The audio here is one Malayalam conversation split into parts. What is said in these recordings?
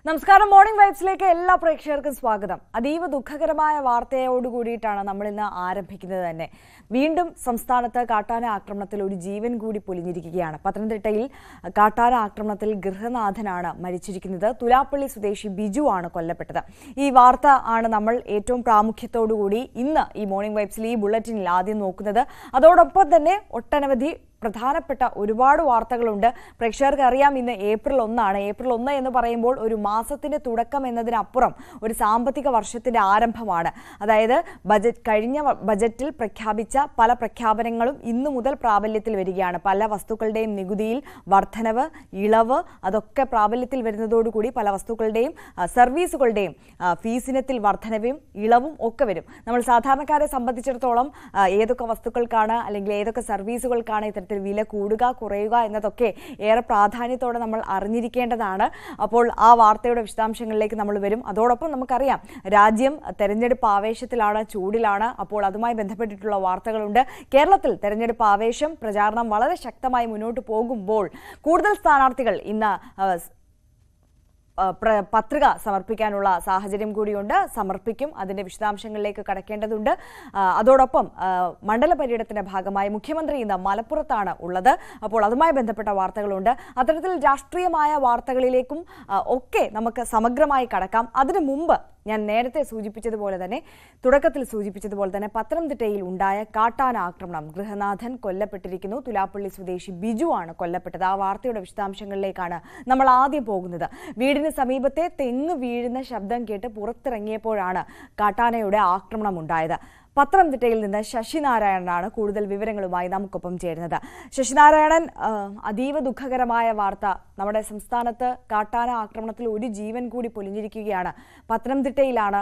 നമസ്കാരം. മോർണിംഗ് വൈബ്സിലേക്ക് എല്ലാ പ്രേക്ഷകർക്കും സ്വാഗതം. അതീവ ദുഃഖകരമായ വാർത്തയോടുകൂടിയിട്ടാണ് നമ്മൾ ഇന്ന് ആരംഭിക്കുന്നത് തന്നെ. വീണ്ടും സംസ്ഥാനത്ത് കാട്ടാന ആക്രമണത്തിൽ ഒരു ജീവൻ കൂടി പൊലിഞ്ഞിരിക്കുകയാണ്. പത്തനംതിട്ടയിൽ കാട്ടാന ആക്രമണത്തിൽ ഗൃഹനാഥനാണ് മരിച്ചിരിക്കുന്നത്. തുലാപ്പള്ളി സ്വദേശി ബിജു ആണ് കൊല്ലപ്പെട്ടത്. ഈ വാർത്ത ആണ് നമ്മൾ ഏറ്റവും പ്രാമുഖ്യത്തോടുകൂടി ഇന്ന് ഈ മോർണിംഗ് വൈബ്സിൽ ഈ ബുള്ളറ്റിനിൽ ആദ്യം നോക്കുന്നത്. അതോടൊപ്പം തന്നെ ഒട്ടനവധി പ്രധാനപ്പെട്ട ഒരുപാട് വാർത്തകളുണ്ട്. പ്രേക്ഷകർക്ക് അറിയാം, ഇന്ന് ഏപ്രിൽ 1 ഏപ്രിൽ 1 എന്ന് പറയുമ്പോൾ ഒരു മാസത്തിന്റെ തുടക്കം എന്നതിനപ്പുറം ഒരു സാമ്പത്തിക വർഷത്തിന്റെ ആരംഭമാണ്. അതായത് കഴിഞ്ഞ ബജറ്റിൽ പ്രഖ്യാപിച്ച പല പ്രഖ്യാപനങ്ങളും ഇന്നു മുതൽ പ്രാബല്യത്തിൽ വരികയാണ്. പല വസ്തുക്കളുടെയും നികുതിയിൽ വർധനവ്, ഇളവ്, അതൊക്കെ പ്രാബല്യത്തിൽ വരുന്നതോടുകൂടി പല വസ്തുക്കളുടെയും സർവീസുകളുടെയും ഫീസിനത്തിൽ വർധനവും ഇളവും ഒക്കെ വരും. നമ്മൾ സാധാരണക്കാരെ സംബന്ധിച്ചിടത്തോളം ഏതൊക്കെ വസ്തുക്കൾക്കാണ് അല്ലെങ്കിൽ ഏതൊക്കെ സർവീസുകൾക്കാണ് ഇത്തരത്തിൽ വില കൂടുക കുറയുക എന്നതൊക്കെ ഏറെ പ്രാധാന്യത്തോടെ നമ്മൾ അറിഞ്ഞിരിക്കേണ്ടതാണ്. അപ്പോൾ ആ വാർത്തയുടെ വിശദാംശങ്ങളിലേക്ക് നമ്മൾ വരും. അതോടൊപ്പം നമുക്കറിയാം, രാജ്യം തെരഞ്ഞെടുപ്പ് ആവേശത്തിലാണ്, ചൂടിലാണ്. അപ്പോൾ അതുമായി ബന്ധപ്പെട്ടിട്ടുള്ള വാർത്തകളുണ്ട്. കേരളത്തിൽ തെരഞ്ഞെടുപ്പ് ആവേശം, പ്രചാരണം വളരെ ശക്തമായി മുന്നോട്ട് പോകുമ്പോൾ കൂടുതൽ സ്ഥാനാർത്ഥികൾ ഇന്ന് പത്രിക സമർപ്പിക്കാനുള്ള സാഹചര്യം കൂടിയുണ്ട്. സമർപ്പിക്കും. അതിന്റെ വിശദാംശങ്ങളിലേക്ക് കടക്കേണ്ടതുണ്ട്. അതോടൊപ്പം മണ്ഡല പര്യടനത്തിന്റെ ഭാഗമായി മുഖ്യമന്ത്രി ഇന്ന് മലപ്പുറത്താണ് ഉള്ളത്. അപ്പോൾ അതുമായി ബന്ധപ്പെട്ട വാർത്തകളുണ്ട്. അത്തരത്തിൽ രാഷ്ട്രീയമായ വാർത്തകളിലേക്കും ഒക്കെ നമുക്ക് സമഗ്രമായി കടക്കാം. അതിനു മുമ്പ് ഞാൻ നേരത്തെ തുടക്കത്തിൽ സൂചിപ്പിച്ചതുപോലെ തന്നെ പത്തനംതിട്ടയിൽ ഉണ്ടായ കാട്ടാന ആക്രമണം, ഗൃഹനാഥൻ കൊല്ലപ്പെട്ടിരിക്കുന്നു. തുലാപ്പള്ളി സ്വദേശി ബിജു ആണ് കൊല്ലപ്പെട്ടത്. ആ വാർത്തയുടെ വിശദാംശങ്ങളിലേക്കാണ് നമ്മൾ ആദ്യം പോകുന്നത്. വീടിന് സമീപത്തെ തെങ്ങ് വീഴുന്ന ശബ്ദം കേട്ട് പുറത്തിറങ്ങിയപ്പോഴാണ് കാട്ടാനയുടെ ആക്രമണം ഉണ്ടായത്. പത്തനംതിട്ടയിൽ നിന്ന് ശശിനാരായണനാണ് കൂടുതൽ വിവരങ്ങളുമായി നമുക്കൊപ്പം ചേരുന്നത്. ശശിനാരായണൻ, അതീവ ദുഃഖകരമായ വാർത്ത. നമ്മുടെ സംസ്ഥാനത്ത് കാട്ടാന ആക്രമണത്തിൽ ഒരു ജീവൻ കൂടി പൊലിഞ്ഞിരിക്കുകയാണ്. പത്തനംതിട്ടയിലാണ്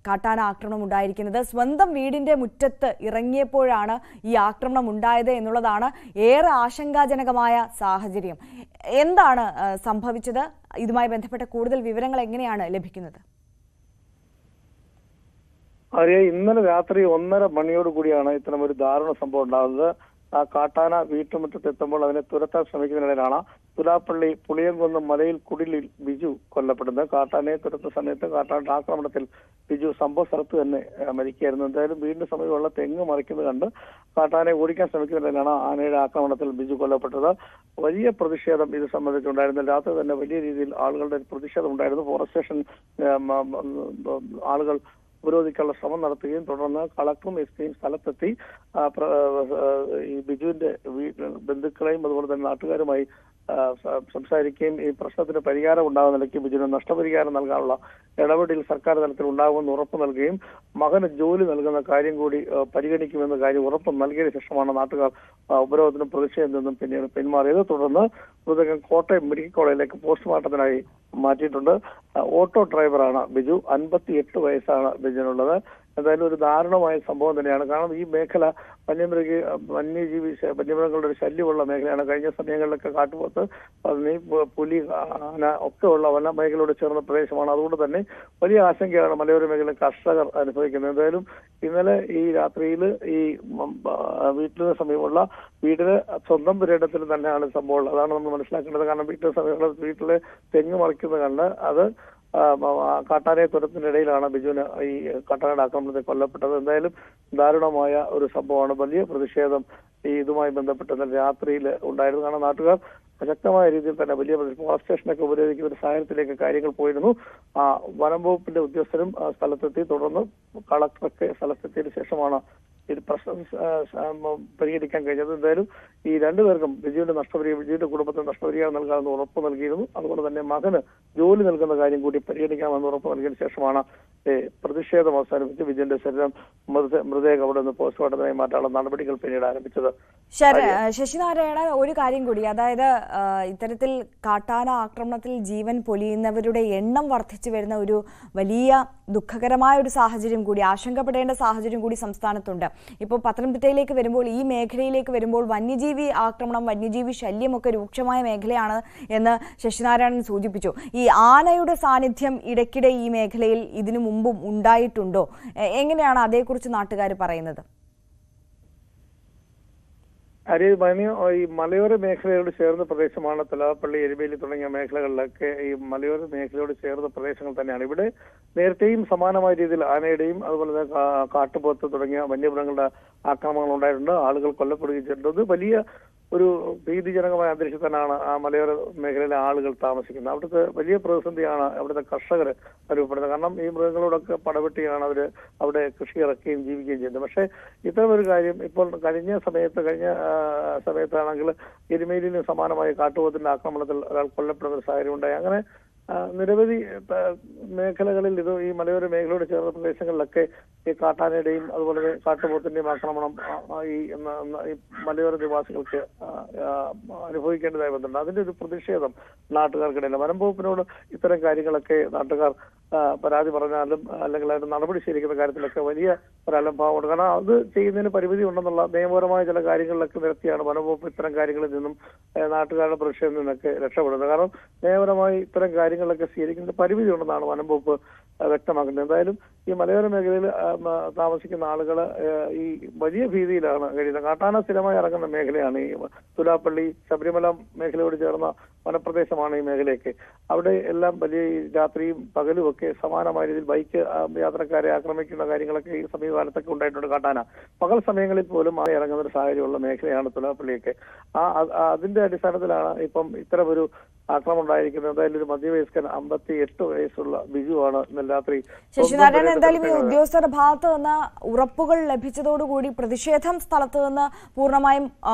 കാട്ടാന ആക്രമണം ഉണ്ടായിരിക്കുന്നത്. സ്വന്തം വീടിന്റെ മുറ്റത്ത് ഇറങ്ങിയപ്പോഴാണ് ഈ ആക്രമണം ഉണ്ടായത് എന്നുള്ളതാണ് ഏറെ ആശങ്കാജനകമായ സാഹചര്യം. എന്താണ് സംഭവിച്ചത്? ഇതുമായി ബന്ധപ്പെട്ട കൂടുതൽ വിവരങ്ങൾ എങ്ങനെയാണ് ലഭിക്കുന്നത്? ഇന്നലെ രാത്രി 1:30 മണിയോട് കൂടിയാണ് ഇത്തരമൊരു ദാരുണ സംഭവം ഉണ്ടാകുന്നത്. ആ കാട്ടാന വീട്ടുമുറ്റത്ത് എത്തുമ്പോൾ അതിനെ തുരത്താൻ ശ്രമിക്കുന്നതിനിടയിലാണ് തുലാപ്പള്ളി പുളിയംകുന്ന് മലയിൽ കുടിലിൽ ബിജു കൊല്ലപ്പെടുന്നത്. കാട്ടാനയെ തുരത്ത സമയത്ത് കാട്ടാനയുടെ ആക്രമണത്തിൽ ബിജു സംഭവ സ്ഥലത്ത് തന്നെ മരിക്കുകയായിരുന്നു. എന്തായാലും വീടിന് സമീപമുള്ള തെങ്ങ് മറിക്കുന്നത് കണ്ട് കാട്ടാനയെ ഓടിക്കാൻ ശ്രമിക്കുന്നതിനിടയിലാണ് ആനയുടെ ആക്രമണത്തിൽ ബിജു കൊല്ലപ്പെട്ടത്. വലിയ പ്രതിഷേധം ഇത് സംബന്ധിച്ചുണ്ടായിരുന്നു. രാത്രി തന്നെ വലിയ രീതിയിൽ ആളുകളുടെ പ്രതിഷേധം ഉണ്ടായിരുന്നു. ഫോറസ്റ്റ് സ്റ്റേഷൻ ആളുകൾ ഉപരോധിക്കാനുള്ള ശ്രമം നടത്തുകയും തുടർന്ന് കളക്ടറും എസ് പിയും സ്ഥലത്തെത്തി ഈ ബിജുവിന്റെ ബന്ധുക്കളെയും അതുപോലെ തന്നെ നാട്ടുകാരുമായി സംസാരിക്കുകയും ഈ പ്രശ്നത്തിന് പരിഹാരം ഉണ്ടാകുന്ന നിലയ്ക്ക് ബിജുവിന് നഷ്ടപരിഹാരം നൽകാനുള്ള ഇടപെടൽ സർക്കാർ തലത്തിൽ ഉണ്ടാകുമെന്ന് ഉറപ്പ് നൽകുകയും മകന് ജോലി നൽകുന്ന കാര്യം കൂടി പരിഗണിക്കുമെന്ന കാര്യം ഉറപ്പ് നൽകിയതിനു ശേഷമാണ് നാട്ടുകാർ ഉപരോധത്തിനും പ്രതിഷേധത്തിൽ നിന്നും പിന്നീട് പിന്മാറിയത്. തുടർന്ന് മൃതദേഹം കോട്ടയം മെഡിക്കൽ കോളേജിലേക്ക് പോസ്റ്റ്മോർട്ടത്തിനായി മാറ്റിയിട്ടുണ്ട്. ഓട്ടോ ഡ്രൈവറാണ് ബിജു. 58 വയസ്സാണ് ബിജുവിനുള്ളത്. എന്തായാലും ഒരു ദാരുണമായ സംഭവം തന്നെയാണ്. കാരണം ഈ മേഖല വന്യമൃഗങ്ങളുടെ ഒരു ശല്യമുള്ള മേഖലയാണ്. കഴിഞ്ഞ സമയങ്ങളിലൊക്കെ കാട്ടുപോത്ത്, പന്നി, പുലി, ആന ഒക്കെ ഉള്ള വന മേഖലയോട് ചേർന്ന പ്രദേശമാണ്. അതുകൊണ്ട് തന്നെ വലിയ ആശങ്കയാണ് മലയോര മേഖല കർഷകർ അനുഭവിക്കുന്നത്. എന്തായാലും ഇന്നലെ ഈ രാത്രിയിൽ ഈ വീട്ടിന് സമീപമുള്ള വീട്ടിലെ സ്വന്തം പുരയിടത്തിൽ തന്നെയാണ് സംഭവം. അതാണ് നമ്മൾ മനസ്സിലാക്കേണ്ടത്. കാരണം വീട്ടിന് സമീപമുള്ള വീട്ടിലെ തെങ്ങ് മറിക്കുന്നത് കണ്ട് അത് കാട്ടാനയെ തുരത്തിനിടയിലാണ് ബിജുവിന് ഈ കാട്ടാനയുടെ ആക്രമണത്തിൽ കൊല്ലപ്പെട്ടത്. എന്തായാലും ദാരുണമായ ഒരു സംഭവമാണ്. വലിയ പ്രതിഷേധം ഇതുമായി ബന്ധപ്പെട്ട് രാത്രിയിൽ ഉണ്ടായിരുന്നു. കാരണം നാട്ടുകാർ ശക്തമായ രീതിയിൽ തന്നെ വലിയ ഫോറസ്റ്റ് സ്റ്റേഷനൊക്കെ ഉപരോധിക്കുന്ന ഒരു സാഹചര്യത്തിലേക്ക് കാര്യങ്ങൾ പോയിരുന്നു. വനം വകുപ്പിന്റെ ഉദ്യോഗസ്ഥരും സ്ഥലത്തെത്തി. തുടർന്ന് കളക്ടറൊക്കെ സ്ഥലത്തെത്തിയതിനു ശേഷമാണ് ഈ പ്രശ്നം പരിഹരിക്കാൻ കഴിഞ്ഞത്. എന്തായാലും ഈ രണ്ടുപേർക്കും ബിജുവിന്റെ കുടുംബത്തിന് നഷ്ടപരിഹാരം നൽകാമെന്ന് ഉറപ്പ് നൽകിയിരുന്നു. അതുകൊണ്ട് തന്നെ മകന് ജോലി നൽകുന്ന കാര്യം കൂടി പരിഗണിക്കാമെന്ന് ഉറപ്പ് നൽകിയതിനു ശേഷമാണ് പ്രതിഷേധം അവസാനിപ്പിച്ച് ബിജുവിന്റെ ശരീരം മൃതദേഹം അവിടെ നിന്ന് പോസ്റ്റ്മോർട്ടത്തിനായി മാറ്റാനുള്ള നടപടികൾ പിന്നീട് ആരംഭിച്ചത്. ശശിനാരായണ, ഒരു കാര്യം കൂടി, അതായത് ഇത്തരത്തിൽ കാട്ടാന ആക്രമണത്തിൽ ജീവൻ പൊലിയുന്നവരുടെ എണ്ണം വർദ്ധിച്ചു വരുന്ന ഒരു വലിയ ദുഃഖകരമായ ഒരു സാഹചര്യം കൂടി, ആശങ്കപ്പെടേണ്ട സാഹചര്യം കൂടി സംസ്ഥാനത്തുണ്ട്. ഇപ്പോൾ പത്തനംതിട്ടയിലേക്ക് വരുമ്പോൾ, ഈ മേഖലയിലേക്ക് വരുമ്പോൾ വന്യജീവി ആക്രമണം, വന്യജീവി ശല്യമൊക്കെ രൂക്ഷമായ മേഖലയാണ് എന്ന് ശശിനാരായണൻ സൂചിപ്പിച്ചു. ഈ ആനയുടെ സാന്നിധ്യം ഇടയ്ക്കിടെ ഈ മേഖലയിൽ ഇതിനു മുമ്പും ഉണ്ടായിട്ടുണ്ടോ? എങ്ങനെയാണ് അതേക്കുറിച്ച് നാട്ടുകാർ പറയുന്നത്? ഈ മലയോര മേഖലയോട് ചേർന്ന പ്രദേശമാണ് തുലാപ്പള്ളി, എരുമേലി തുടങ്ങിയ മേഖലകളിലൊക്കെ ഈ മലയോര മേഖലയോട് ചേർന്ന പ്രദേശങ്ങൾ തന്നെയാണ്. ഇവിടെ നേരത്തെയും സമാനമായ രീതിയിൽ ആനയുടെയും അതുപോലെ തന്നെ കാട്ടുപോത്ത് തുടങ്ങിയ വന്യമൃഗങ്ങളുടെ ആക്രമണങ്ങൾ ഉണ്ടായിട്ടുണ്ട്. ആളുകൾ കൊല്ലപ്പെടുകയും ചെയ്തിട്ടുണ്ട്. അത് വലിയ ഒരു ഭീതിജനകമായ അന്തരീക്ഷത്തിനാണ് ആ മലയോര മേഖലയിലെ ആളുകൾ താമസിക്കുന്നത്. അവിടുത്തെ വലിയ പ്രതിസന്ധിയാണ് അവിടുത്തെ കർഷകർ അനുഭവപ്പെടുന്നത്. കാരണം ഈ മൃഗങ്ങളോടൊക്കെ പടവെട്ടിയാണ് അവർ അവിടെ കൃഷി ഇറക്കുകയും ജീവിക്കുകയും ചെയ്യുന്നത്. പക്ഷേ ഇത്തരമൊരു കാര്യം ഇപ്പോൾ കഴിഞ്ഞ സമയത്താണെങ്കിൽ എരുമേലിന് സമാനമായ കാട്ടുപോത്തിന്റെ ആക്രമണത്തിൽ ഒരാൾ കൊല്ലപ്പെടുന്ന ഒരു സാഹചര്യം ഉണ്ടായി. അങ്ങനെ നിരവധി മേഖലകളിൽ ഈ മലയോര മേഖലയോട് ചേർന്ന പ്രദേശങ്ങളിലൊക്കെ ഈ കാട്ടാനയുടെയും അതുപോലെ കാട്ടുപോത്തിന്റെയും ആക്രമണം ഈ മലയോര നിവാസികൾക്ക് അനുഭവിക്കേണ്ടതായി വന്നിട്ടുണ്ട്. അതിന്റെ ഒരു പ്രതിഷേധം നാട്ടുകാർക്കിടയിൽ. വനം വകുപ്പിനോട് ഇത്തരം കാര്യങ്ങളൊക്കെ നാട്ടുകാർ പരാതി പറഞ്ഞാലും അല്ലെങ്കിൽ അതിന്റെ നടപടി സ്വീകരിക്കുന്ന കാര്യത്തിലൊക്കെ വലിയ ഒരു അലംഭാവമുണ്ട്. കാരണം അത് ചെയ്യുന്നതിന് പരിമിതി ഉണ്ടെന്നുള്ള നിയമപരമായ ചില കാര്യങ്ങളിലൊക്കെ നിർത്തിയാണ് വനം വകുപ്പ് ഇത്തരം കാര്യങ്ങളിൽ നിന്നും നാട്ടുകാരുടെ പ്രതിഷേധത്തിൽ നിന്നൊക്കെ രക്ഷപ്പെടുന്നത്. കാരണം നിയമപരമായി ഇത്തരം കാര്യങ്ങളിലൊക്കെ സ്വീകരിക്കുന്ന പരിമിതി ഉണ്ടെന്നാണ് വനം വകുപ്പ് വ്യക്തമാക്കുന്നത്. എന്തായാലും ഈ മലയോര മേഖലയിൽ താമസിക്കുന്ന ആളുകൾ ഈ വലിയ ഭീതിയിലാണ് കഴിയുന്നത്. കാട്ടാന സ്ഥിരമായി ഇറങ്ങുന്ന മേഖലയാണ് ഈ തുലാപ്പള്ളി, ശബരിമല മേഖലയോട് ചേർന്ന വനപ്രദേശമാണ് ഈ മേഖലയൊക്കെ. അവിടെ എല്ലാം വലിയ രാത്രിയും പകലും ഒക്കെ സമാനമായ രീതിയിൽ ബൈക്ക് യാത്രക്കാരെ ആക്രമിക്കുന്ന കാര്യങ്ങളൊക്കെ ഈ സമീപകാലത്തൊക്കെ ഉണ്ടായിട്ടുണ്ട്. കാട്ടാന പകൽ സമയങ്ങളിൽ പോലും ആന ഇറങ്ങുന്ന ഒരു സാഹചര്യമുള്ള മേഖലയാണ് തുലാപ്പള്ളിയൊക്കെ. അതിന്റെ അടിസ്ഥാനത്തിലാണ് ഇപ്പം ഇത്തരമൊരു ആക്രമണം ഉണ്ടായിരിക്കുന്നത്. എന്തായാലും ഒരു മധ്യവയസ്കൻ 58 വയസ്സുള്ള ബിജുവാണ് ഇന്നലെ രാത്രി. ശശിനാരായണൻ, എന്തായാലും ഈ ഉദ്യോഗസ്ഥരുടെ ഭാഗത്ത് നിന്ന് ഉറപ്പുകൾ ലഭിച്ചതോടുകൂടി പ്രതിഷേധം സ്ഥലത്ത് നിന്ന് പൂർണ്ണമായും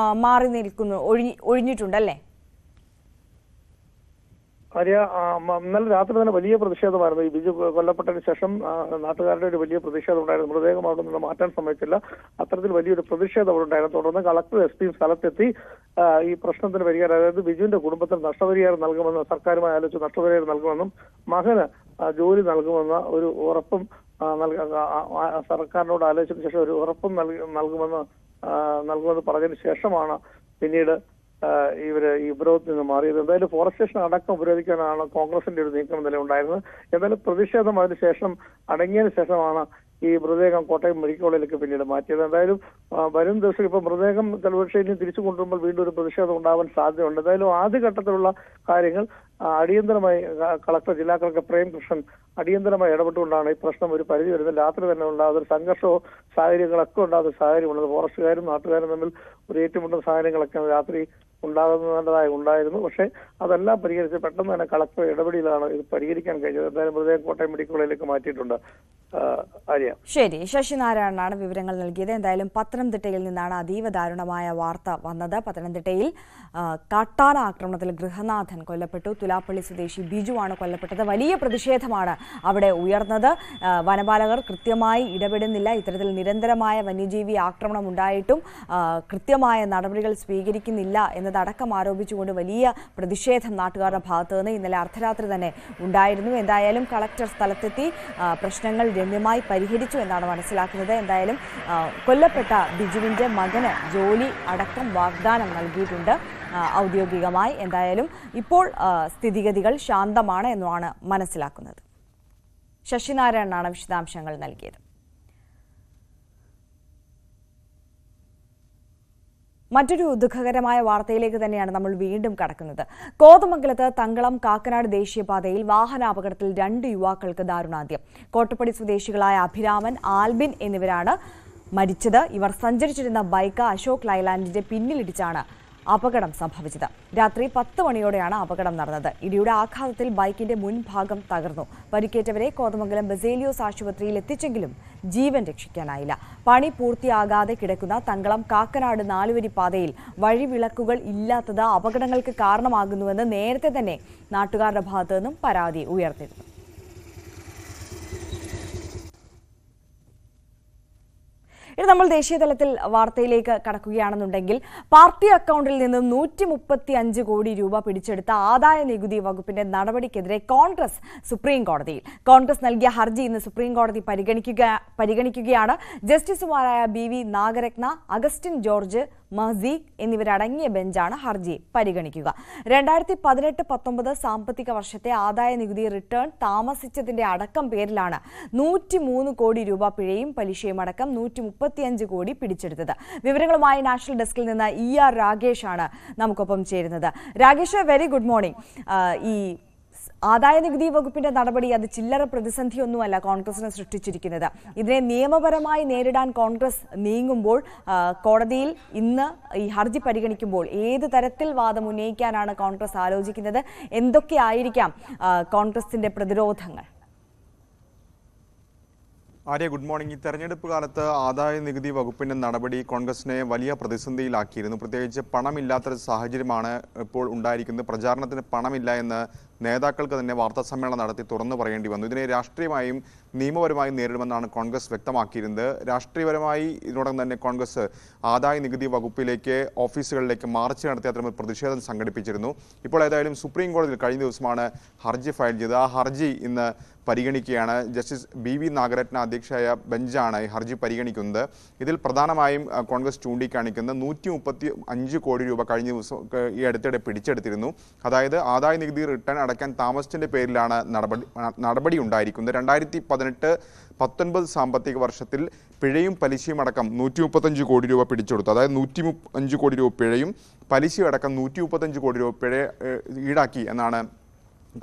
മാറി നിൽക്കുന്നു, ഒഴിഞ്ഞിട്ടുണ്ടല്ലേ? ഇന്നലെ രാത്രി തന്നെ വലിയ പ്രതിഷേധമായിരുന്നു. ഈ ബിജു കൊല്ലപ്പെട്ടതിന് ശേഷം നാട്ടുകാരുടെ ഒരു വലിയ പ്രതിഷേധം ഉണ്ടായിരുന്നു. മൃതദേഹം അവിടെ നിന്ന് മാറ്റാൻ സമ്മതിച്ചില്ല. അത്തരത്തിൽ വലിയൊരു പ്രതിഷേധം അവിടെ ഉണ്ടായിരുന്നു. തുടർന്ന് കളക്ടർ SP സ്ഥലത്തെത്തി ഈ പ്രശ്നത്തിന് പരിഹാരം, അതായത് ബിജുവിന്റെ കുടുംബത്തിന് നഷ്ടപരിഹാരം നൽകുമെന്ന് സർക്കാരുമായി ആലോചിച്ച് നഷ്ടപരിഹാരം നൽകുമെന്നും മകന് ജോലി നൽകുമെന്ന ഒരു ഉറപ്പും സർക്കാരിനോട് ആലോചിച്ചതിന് ശേഷം ഒരു ഉറപ്പും നൽകുമെന്ന് പറഞ്ഞതിന് ശേഷമാണ് പിന്നീട് ഇവര് ഈ ഉപരോധത്തിൽ നിന്ന് മാറിയത്. എന്തായാലും ഫോറസ്റ്റ് സ്റ്റേഷൻ അടക്കം ഉപരോധിക്കാനാണ് കോൺഗ്രസിന്റെ ഒരു നീക്കം നിലവിലുണ്ടായിരുന്നത്. എന്തായാലും പ്രതിഷേധം അതിനുശേഷം അടങ്ങിയതിനു ശേഷമാണ് ഈ മൃതദേഹം കോട്ടയം മെഡിക്കൽ കോളേജിലേക്ക് പിന്നീട് മാറ്റിയത്. എന്തായാലും വരും ദിവസം ഇപ്പൊ മൃതദേഹം പക്ഷേ ഇനി തിരിച്ചു കൊണ്ടുവരുമ്പോൾ വീണ്ടും ഒരു പ്രതിഷേധം ഉണ്ടാവാൻ സാധ്യതയുണ്ട്. എന്തായാലും ആദ്യഘട്ടത്തിലുള്ള കാര്യങ്ങൾ അടിയന്തരമായി ജില്ലാ കളക്ടർ പ്രേംകൃഷ്ണൻ അടിയന്തരമായി ഇടപെട്ടുകൊണ്ടാണ് ഈ പ്രശ്നം ഒരു പരിധി വരുന്നത്. രാത്രി തന്നെ ഉണ്ടാകുന്ന ഒരു സംഘർഷവും സാഹചര്യങ്ങളൊക്കെ ഉണ്ടാകുന്ന സാഹചര്യമുള്ളത്. ഫോറസ്റ്റുകാരും നാട്ടുകാരും തമ്മിൽ ഒരു ഏറ്റുമുട്ടുന്ന സാഹചര്യങ്ങളൊക്കെ രാത്രി ഉണ്ടായിരുന്നു. പക്ഷേ അതെല്ലാം പരിഹരിച്ച് പെട്ടെന്ന് തന്നെ കളക്ടർ ഇടപെടലാണ് ഇത് പരിഹരിക്കാൻ കഴിഞ്ഞത്. എന്തായാലും മൃതദേഹം കോട്ടയം മെഡിക്കൽ കോളേജിലേക്ക് മാറ്റിയിട്ടുണ്ട്. ആര്യ. ശരി, ശശിനാരായണനാണ് വിവരങ്ങൾ നൽകിയത്. എന്തായാലും പത്തനംതിട്ടയിൽ നിന്നാണ് അതീവ ദാരുണമായ വാർത്ത വന്നത്. പത്തനംതിട്ടയിൽ കാട്ടാന ആക്രമണത്തിൽ ഗൃഹനാഥൻ കൊല്ലപ്പെട്ടു. തുലാപ്പള്ളി സ്വദേശി ബിജുവാണ് കൊല്ലപ്പെട്ടത്. വലിയ പ്രതിഷേധമാണ് അവിടെ ഉയർന്നത്. വനപാലകർ കൃത്യമായി ഇടപെടുന്നില്ല. ഇത്തരത്തിൽ നിരന്തരമായ വന്യജീവി ആക്രമണം ഉണ്ടായിട്ടും കൃത്യമായ നടപടികൾ സ്വീകരിക്കുന്നില്ല എന്നതടക്കം ആരോപിച്ചുകൊണ്ട് വലിയ പ്രതിഷേധം നാട്ടുകാരുടെ ഭാഗത്തു നിന്ന് ഇന്നലെ അർദ്ധരാത്രി തന്നെ ഉണ്ടായിരുന്നു. എന്തായാലും കളക്ടർ സ്ഥലത്തെത്തി പ്രശ്നങ്ങൾ രമ്യമായി പരിഹരിച്ചു എന്നാണ് മനസ്സിലാക്കുന്നത്. എന്തായാലും കൊല്ലപ്പെട്ട ബിജുവിന്റെ മകന് ജോലി അടക്കം വാഗ്ദാനം നൽകിയിട്ടുണ്ട് ഔദ്യോഗികമായി. എന്തായാലും ഇപ്പോൾ സ്ഥിതിഗതികൾ ശാന്തമാണ് എന്നാണ് മനസ്സിലാക്കുന്നത്. ശശിനാരായണനാണ് വിശദാംശങ്ങൾ നൽകിയത്. മറ്റൊരു ദുഃഖകരമായ വാർത്തയിലേക്ക് തന്നെയാണ് നമ്മൾ വീണ്ടും കടക്കുന്നത്. കോതമംഗലത്ത് തങ്കളം കാക്കനാട് ദേശീയപാതയിൽ വാഹനാപകടത്തിൽ 2 യുവാക്കൾക്ക് ദാരുണാന്ത്യം. കോട്ടപ്പടി സ്വദേശികളായ അഭിരാമൻ, ആൽബിൻ എന്നിവരാണ് മരിച്ചത്. ഇവർ സഞ്ചരിച്ചിരുന്ന ബൈക്ക് അശോക് ലൈലാൻഡിന്റെ പിന്നിലിടിച്ചാണ് അപകടം സംഭവിച്ചത്. രാത്രി 10 മണിയോടെയാണ് അപകടം നടന്നത്. ഇടിയുടെ ആഘാതത്തിൽ ബൈക്കിന്റെ മുൻഭാഗം തകർന്നു. പരിക്കേറ്റവരെ കോതമംഗലം ബസേലിയോസ് ആശുപത്രിയിൽ എത്തിച്ചെങ്കിലും ജീവൻ രക്ഷിക്കാനായില്ല. പണി പൂർത്തിയാകാതെ കിടക്കുന്ന തങ്കളം കാക്കനാട് 4 പാതയിൽ വഴിവിളക്കുകൾ ഇല്ലാത്തത് അപകടങ്ങൾക്ക് കാരണമാകുന്നുവെന്ന് നേരത്തെ തന്നെ നാട്ടുകാരുടെ ഭാഗത്തു നിന്നും പരാതി ഉയർന്നിരുന്നു. ഇനി നമ്മൾ ദേശീയതലത്തിൽ വാർത്തയിലേക്ക് കടക്കുകയാണെന്നുണ്ടെങ്കിൽ പാർട്ടി അക്കൗണ്ടിൽ നിന്ന് 135 കോടി രൂപ പിടിച്ചെടുത്ത ആദായ നികുതി വകുപ്പിന്റെ നടപടിക്കെതിരെ കോൺഗ്രസ് സുപ്രീം കോടതിയിൽ. കോൺഗ്രസ് നൽകിയ ഹർജി ഇന്ന് സുപ്രീം കോടതി പരിഗണിക്കുകയാണ്. ജസ്റ്റിസുമാരായ BV നാഗരത്ന, അഗസ്റ്റിൻ ജോർജ്, മഹസീഖ് എന്നിവരടങ്ങിയ ബെഞ്ചാണ് ഹർജി പരിഗണിക്കുക. 2018-19 സാമ്പത്തിക വർഷത്തെ ആദായ നികുതി റിട്ടേൺ താമസിച്ചതിന്റെ അടക്കം പേരിലാണ് 103 കോടി രൂപ പിഴയും പലിശയും അടക്കം 135 കോടി പിടിച്ചെടുത്തത്. വിവരങ്ങളുമായി നാഷണൽ ഡെസ്കിൽ നിന്ന് ER രാഗേഷ് ആണ് നമുക്കൊപ്പം ചേരുന്നത്. Ragesh, very good morning. ഈ ആദായ നികുതി വകുപ്പിന്റെ നടപടി അത് ചില്ലറ പ്രതിസന്ധിയൊന്നുമല്ല കോൺഗ്രസിന് സൃഷ്ടിച്ചിരിക്കുന്നത്. ഇതിനെ നിയമപരമായി നേരിടാൻ കോൺഗ്രസ് നീങ്ങുമ്പോൾ കോടതിയിൽ ഇന്ന് ഈ ഹർജി പരിഗണിക്കുമ്പോൾ ഏത് തരത്തിൽ വാദം ഉന്നയിക്കാനാണ് കോൺഗ്രസ് ആലോചിക്കുന്നത്? എന്തൊക്കെയായിരിക്കാം കോൺഗ്രസിന്റെ പ്രതിരോധങ്ങൾ? Arya, good morning. ഈ തെരഞ്ഞെടുപ്പ് കാലത്ത് ആദായ നികുതി വകുപ്പിന്റെ നടപടി കോൺഗ്രസിനെ വലിയ പ്രതിസന്ധിയിലാക്കിയിരുന്നു. പ്രത്യേകിച്ച് പണമില്ലാത്തൊരു സാഹചര്യമാണ് ഇപ്പോൾ ഉണ്ടായിരിക്കുന്നത്. പ്രചാരണത്തിന് പണമില്ല എന്ന് നേതാക്കൾക്ക് തന്നെ വാർത്താ സമ്മേളനം നടത്തി തുറന്നു പറയേണ്ടി വന്നു. ഇതിനെ രാഷ്ട്രീയമായും നിയമപരമായും നേരിടുമെന്നാണ് കോൺഗ്രസ് വ്യക്തമാക്കിയിരുന്നത്. രാഷ്ട്രീയപരമായി ഇതിനോടകം തന്നെ കോൺഗ്രസ് ആദായ നികുതി വകുപ്പിലേക്ക് ഓഫീസുകളിലേക്ക് മാർച്ച് നടത്തി അത്തരം പ്രതിഷേധം സംഘടിപ്പിച്ചിരുന്നു. ഇപ്പോൾ ഏതായാലും സുപ്രീം കോടതിയിൽ കഴിഞ്ഞ ദിവസമാണ് ഹർജി ഫയൽ ചെയ്തത്. ആ ഹർജി ഇന്ന് പരിഗണിക്കുകയാണ്. ജസ്റ്റിസ് BV നാഗരത്ന അധ്യക്ഷയായ ബെഞ്ചാണ് ഈ ഹർജി പരിഗണിക്കുന്നത്. ഇതിൽ പ്രധാനമായും കോൺഗ്രസ് ചൂണ്ടിക്കാണിക്കുന്ന 135 കോടി രൂപ കഴിഞ്ഞ ദിവസം ഈ അടുത്തിടെ പിടിച്ചെടുത്തിരുന്നു. അതായത് ആദായ നികുതി റിട്ടേൺ അടയ്ക്കാൻ താമസിച്ചതിന്റെ പേരിലാണ് നടപടി ഉണ്ടായിരിക്കുന്നത്. 2018-19 സാമ്പത്തിക വർഷത്തിൽ പിഴയും പലിശയും അടക്കം 135 കോടി രൂപ പിടിച്ചെടുത്തു. അതായത് 135 കോടി രൂപ പിഴയും പലിശയും അടക്കം 135 കോടി രൂപ പിഴ ഈടാക്കി എന്നാണ്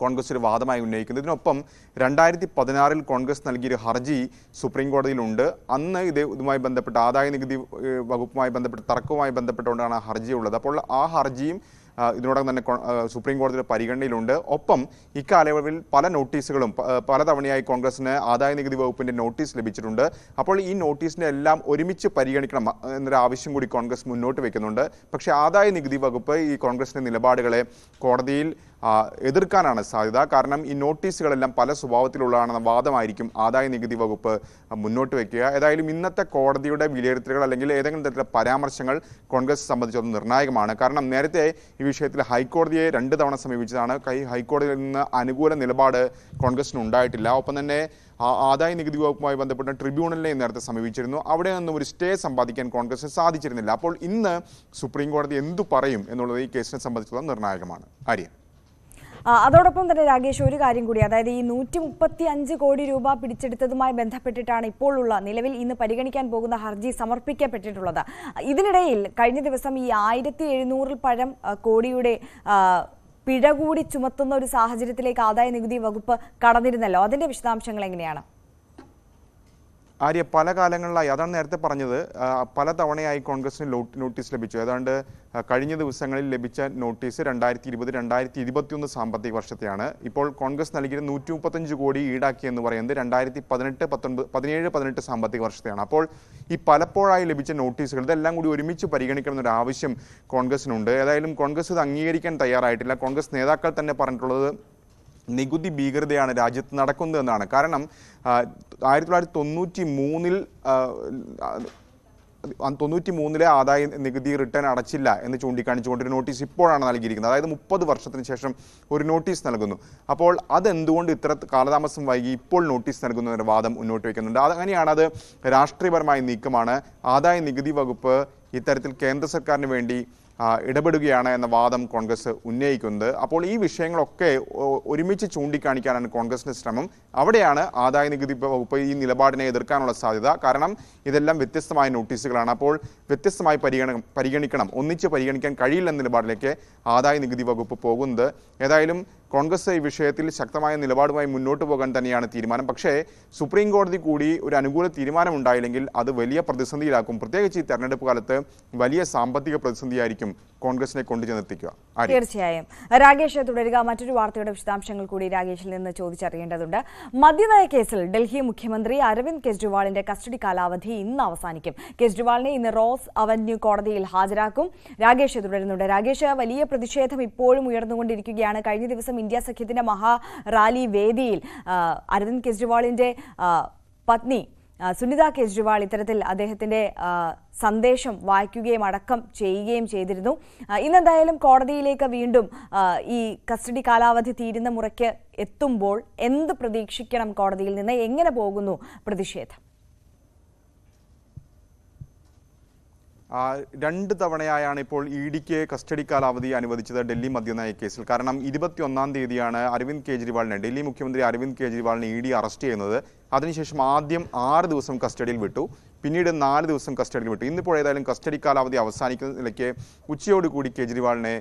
കോൺഗ്രസ് ഒരു വാദമായി ഉന്നയിക്കുന്നത്. ഇതിനൊപ്പം 2016 കോൺഗ്രസ് നൽകിയൊരു ഹർജി സുപ്രീം കോടതിയിലുണ്ട്. അന്ന് ഇതുമായി ബന്ധപ്പെട്ട് ആദായ നികുതി വകുപ്പുമായി ബന്ധപ്പെട്ട് തർക്കവുമായി ബന്ധപ്പെട്ടുകൊണ്ടാണ് ഹർജി ഉള്ളത്. അപ്പോൾ ആ ഹർജിയും ഇതിനോടകം തന്നെ സുപ്രീം കോടതിയുടെ പരിഗണനയിലുണ്ട്. ഒപ്പം ഇക്കാലയളവിൽ പല നോട്ടീസുകളും പലതവണയായി കോൺഗ്രസിന് ആദായ നികുതി വകുപ്പിന്റെ നോട്ടീസ് ലഭിച്ചിട്ടുണ്ട്. അപ്പോൾ ഈ നോട്ടീസിനെ എല്ലാം ഒരുമിച്ച് പരിഗണിക്കണം എന്നൊരു ആവശ്യം കൂടി കോൺഗ്രസ് മുന്നോട്ട് വെക്കുന്നുണ്ട്. പക്ഷേ ആദായ നികുതി വകുപ്പ് ഈ കോൺഗ്രസിന്റെ നിലപാടുകളെ കോടതിയിൽ എതിർക്കാനാണ് സാധ്യത. കാരണം ഈ നോട്ടീസുകളെല്ലാം പല സ്വഭാവത്തിലുള്ളതാണെന്ന വാദമായിരിക്കും ആദായ നികുതി വകുപ്പ് മുന്നോട്ട് വയ്ക്കുക. ഏതായാലും ഇന്നത്തെ കോടതിയുടെ വിലയിരുത്തലുകൾ അല്ലെങ്കിൽ ഏതെങ്കിലും തരത്തിലുള്ള പരാമർശങ്ങൾ കോൺഗ്രസ് സംബന്ധിച്ചത് നിർണായകമാണ്. കാരണം നേരത്തെ ഈ വിഷയത്തിൽ ഹൈക്കോടതിയെ 2 തവണ സമീപിച്ചതാണ്. ഹൈക്കോടതിയിൽ നിന്ന് അനുകൂല നിലപാട് കോൺഗ്രസിന് ഉണ്ടായിട്ടില്ല. ഒപ്പം തന്നെ ആദായ നികുതി വകുപ്പുമായി ബന്ധപ്പെട്ട ട്രിബ്യൂണലിനെ നേരത്തെ സമീപിച്ചിരുന്നു. അവിടെ നിന്നും ഒരു സ്റ്റേ സമ്പാദിക്കാൻ കോൺഗ്രസിന് സാധിച്ചിരുന്നില്ല. അപ്പോൾ ഇന്ന് സുപ്രീം കോടതി എന്തു പറയും എന്നുള്ളത് ഈ കേസിനെ സംബന്ധിച്ചുള്ള നിർണായകമാണ്. ആര്യ, അതോടൊപ്പം തന്നെ രാഗേഷ്, ഒരു കാര്യം കൂടി, അതായത് ഈ 135 കോടി രൂപ പിടിച്ചെടുത്തതുമായി ബന്ധപ്പെട്ടിട്ടാണ് ഇപ്പോഴുള്ള നിലവിൽ ഇന്ന് പരിഗണിക്കാൻ പോകുന്ന ഹർജി സമർപ്പിക്കപ്പെട്ടിട്ടുള്ളത്. ഇതിനിടയിൽ കഴിഞ്ഞ ദിവസം ഈ 1700 പരം കോടിയുടെ പിഴ കൂടി ചുമത്തുന്ന ഒരു സാഹചര്യത്തിലേക്ക് ആദായ നികുതി വകുപ്പ് കടന്നിരുന്നല്ലോ. അതിന്റെ വിശദാംശങ്ങൾ എങ്ങനെയാണ്? ആര്യ, പല കാലങ്ങളിലായി, അതാണ് നേരത്തെ പറഞ്ഞത്, പല തവണയായി കോൺഗ്രസിന് നോട്ടീസ് ലഭിച്ചു. ഏതാണ്ട് കഴിഞ്ഞ ദിവസങ്ങളിൽ ലഭിച്ച നോട്ടീസ് 2020-2021 സാമ്പത്തിക വർഷത്തെയാണ്. ഇപ്പോൾ കോൺഗ്രസ് നൽകിയ 135 കോടി ഈടാക്കി എന്ന് പറയുന്നത് 2018-19 സാമ്പത്തിക വർഷത്തെയാണ്. അപ്പോൾ ഈ പലപ്പോഴായി ലഭിച്ച നോട്ടീസുകൾ ഇതെല്ലാം കൂടി ഒരുമിച്ച് പരിഗണിക്കണം എന്നൊരു ആവശ്യം കോൺഗ്രസിനുണ്ട്. ഏതായാലും കോൺഗ്രസ് ഇത് അംഗീകരിക്കാൻ തയ്യാറായിട്ടില്ല. കോൺഗ്രസ് നേതാക്കൾ തന്നെ പറഞ്ഞിട്ടുള്ളത് നികുതി ഭീകരതയാണ് രാജ്യത്ത് നടക്കുന്നതെന്നാണ്. കാരണം 1993 ആദായ നികുതി റിട്ടേൺ അടച്ചില്ല എന്ന് ചൂണ്ടിക്കാണിച്ചുകൊണ്ടൊരു നോട്ടീസ് ഇപ്പോഴാണ് നൽകിയിരിക്കുന്നത്. അതായത് 30 വർഷത്തിന് ശേഷം ഒരു നോട്ടീസ് നൽകുന്നു. അപ്പോൾ അതെന്തുകൊണ്ട് ഇത്ര കാലതാമസം വൈകി ഇപ്പോൾ നോട്ടീസ് നൽകുന്നതിൻ്റെ വാദം മുന്നോട്ട് വയ്ക്കുന്നുണ്ട്. അങ്ങനെയാണ് അത് രാഷ്ട്രീയപരമായ നീക്കമാണ്. ആദായ നികുതി വകുപ്പ് ഇത്തരത്തിൽ കേന്ദ്ര സർക്കാരിന് വേണ്ടി ഇടപെടുകയാണ് എന്ന വാദം കോൺഗ്രസ് ഉന്നയിക്കുന്നത്. അപ്പോൾ ഈ വിഷയങ്ങളൊക്കെ ഒരുമിച്ച് ചൂണ്ടിക്കാണിക്കാനാണ് കോൺഗ്രസിന്റെ ശ്രമം. അവിടെയാണ് ആദായ നികുതി വകുപ്പ് ഈ നിലപാടിനെ എതിർക്കാനുള്ള സാധ്യത. കാരണം ഇതെല്ലാം വ്യത്യസ്തമായ നോട്ടീസുകളാണ്. അപ്പോൾ വ്യത്യസ്തമായി പരിഗണിക്കണം, ഒന്നിച്ച് പരിഗണിക്കാൻ കഴിയില്ലെന്ന നിലപാടിലേക്ക് ആദായ നികുതി വകുപ്പ് പോകുന്നത്. ഏതായാലും കോൺഗ്രസ് ഈ വിഷയത്തിൽ ശക്തമായ നിലപാടുമായി മുന്നോട്ട് പോകാൻ തന്നെയാണ് തീരുമാനം. പക്ഷേ സുപ്രീം കോടതി കൂടി ഒരു അനുകൂല തീരുമാനം ഉണ്ടായില്ലെങ്കിൽ അത് വലിയ പ്രതിസന്ധിയിലാക്കും. പ്രത്യേകിച്ച് ഈ തെരഞ്ഞെടുപ്പ് കാലത്ത് വലിയ സാമ്പത്തിക പ്രതിസന്ധിയായിരിക്കും കോൺഗ്രസിനെ കൊണ്ടുചെന്നെത്തിക്കുക. തീർച്ചയായും. രാഗേഷ് തുടരുക. മറ്റൊരു വാർത്തയുടെ വിശദാംശങ്ങൾ കൂടി രാഗേഷിൽ നിന്ന് ചോദിച്ചറിയേണ്ടതുണ്ട്. മദ്യനയ കേസിൽ ഡൽഹി മുഖ്യമന്ത്രി അരവിന്ദ് കെജ്രിവാളിന്റെ കസ്റ്റഡി കാലാവധി ഇന്ന് അവസാനിക്കും. കെജ്രിവാളിനെ ഇന്ന് റോസ് അവന്യൂ കോടതിയിൽ ഹാജരാക്കും. രാഗേഷ് തുടരുന്നുണ്ട്. രാഗേഷ്, വലിയ പ്രതിഷേധം ഇപ്പോഴും ഉയർന്നുകൊണ്ടിരിക്കുകയാണ്. കഴിഞ്ഞ ദിവസം ഇന്ത്യ സഖ്യത്തിന്റെ മഹാറാലി വേദിയിൽ അരവിന്ദ് കെജ്രിവാളിന്റെ പത്നി സുനിത കെജ്രിവാൾ ഇത്തരത്തിൽ അദ്ദേഹത്തിന്റെ സന്ദേശം വായിക്കുകയും അടക്കം ചെയ്യുകയും ചെയ്തിരുന്നു. ഇന്നെന്തായാലും കോടതിയിലേക്ക് വീണ്ടും ഈ കസ്റ്റഡി കാലാവധി തീരുന്ന മുറയ്ക്ക് എത്തുമ്പോൾ എന്ത് പ്രതീക്ഷിക്കണം കോടതിയിൽ നിന്ന്? എങ്ങനെ പോകുന്നു പ്രതിഷേധം? രണ്ട് തവണയായാണ് ഇപ്പോൾ EDക്ക് കസ്റ്റഡി കാലാവധി അനുവദിച്ചത് ഡൽഹി മദ്യനയ കേസിൽ. കാരണം 21-ാം തീയതിയാണ് അരവിന്ദ് കെജ്രിവാളിനെ, ഡൽഹി മുഖ്യമന്ത്രി അരവിന്ദ് കെജ്രിവാളിനെ ED അറസ്റ്റ് ചെയ്യുന്നത്. അതിനുശേഷം ആദ്യം 6 ദിവസം കസ്റ്റഡിയിൽ വിട്ടു, പിന്നീട് 4 ദിവസം കസ്റ്റഡിയിൽ വിട്ടു. ഇന്നിപ്പോൾ ഏതായാലും കസ്റ്റഡി കാലാവധി അവസാനിക്കുന്ന നിലയ്ക്ക് ഉച്ചയോടുകൂടി കെജ്രിവാളിനെ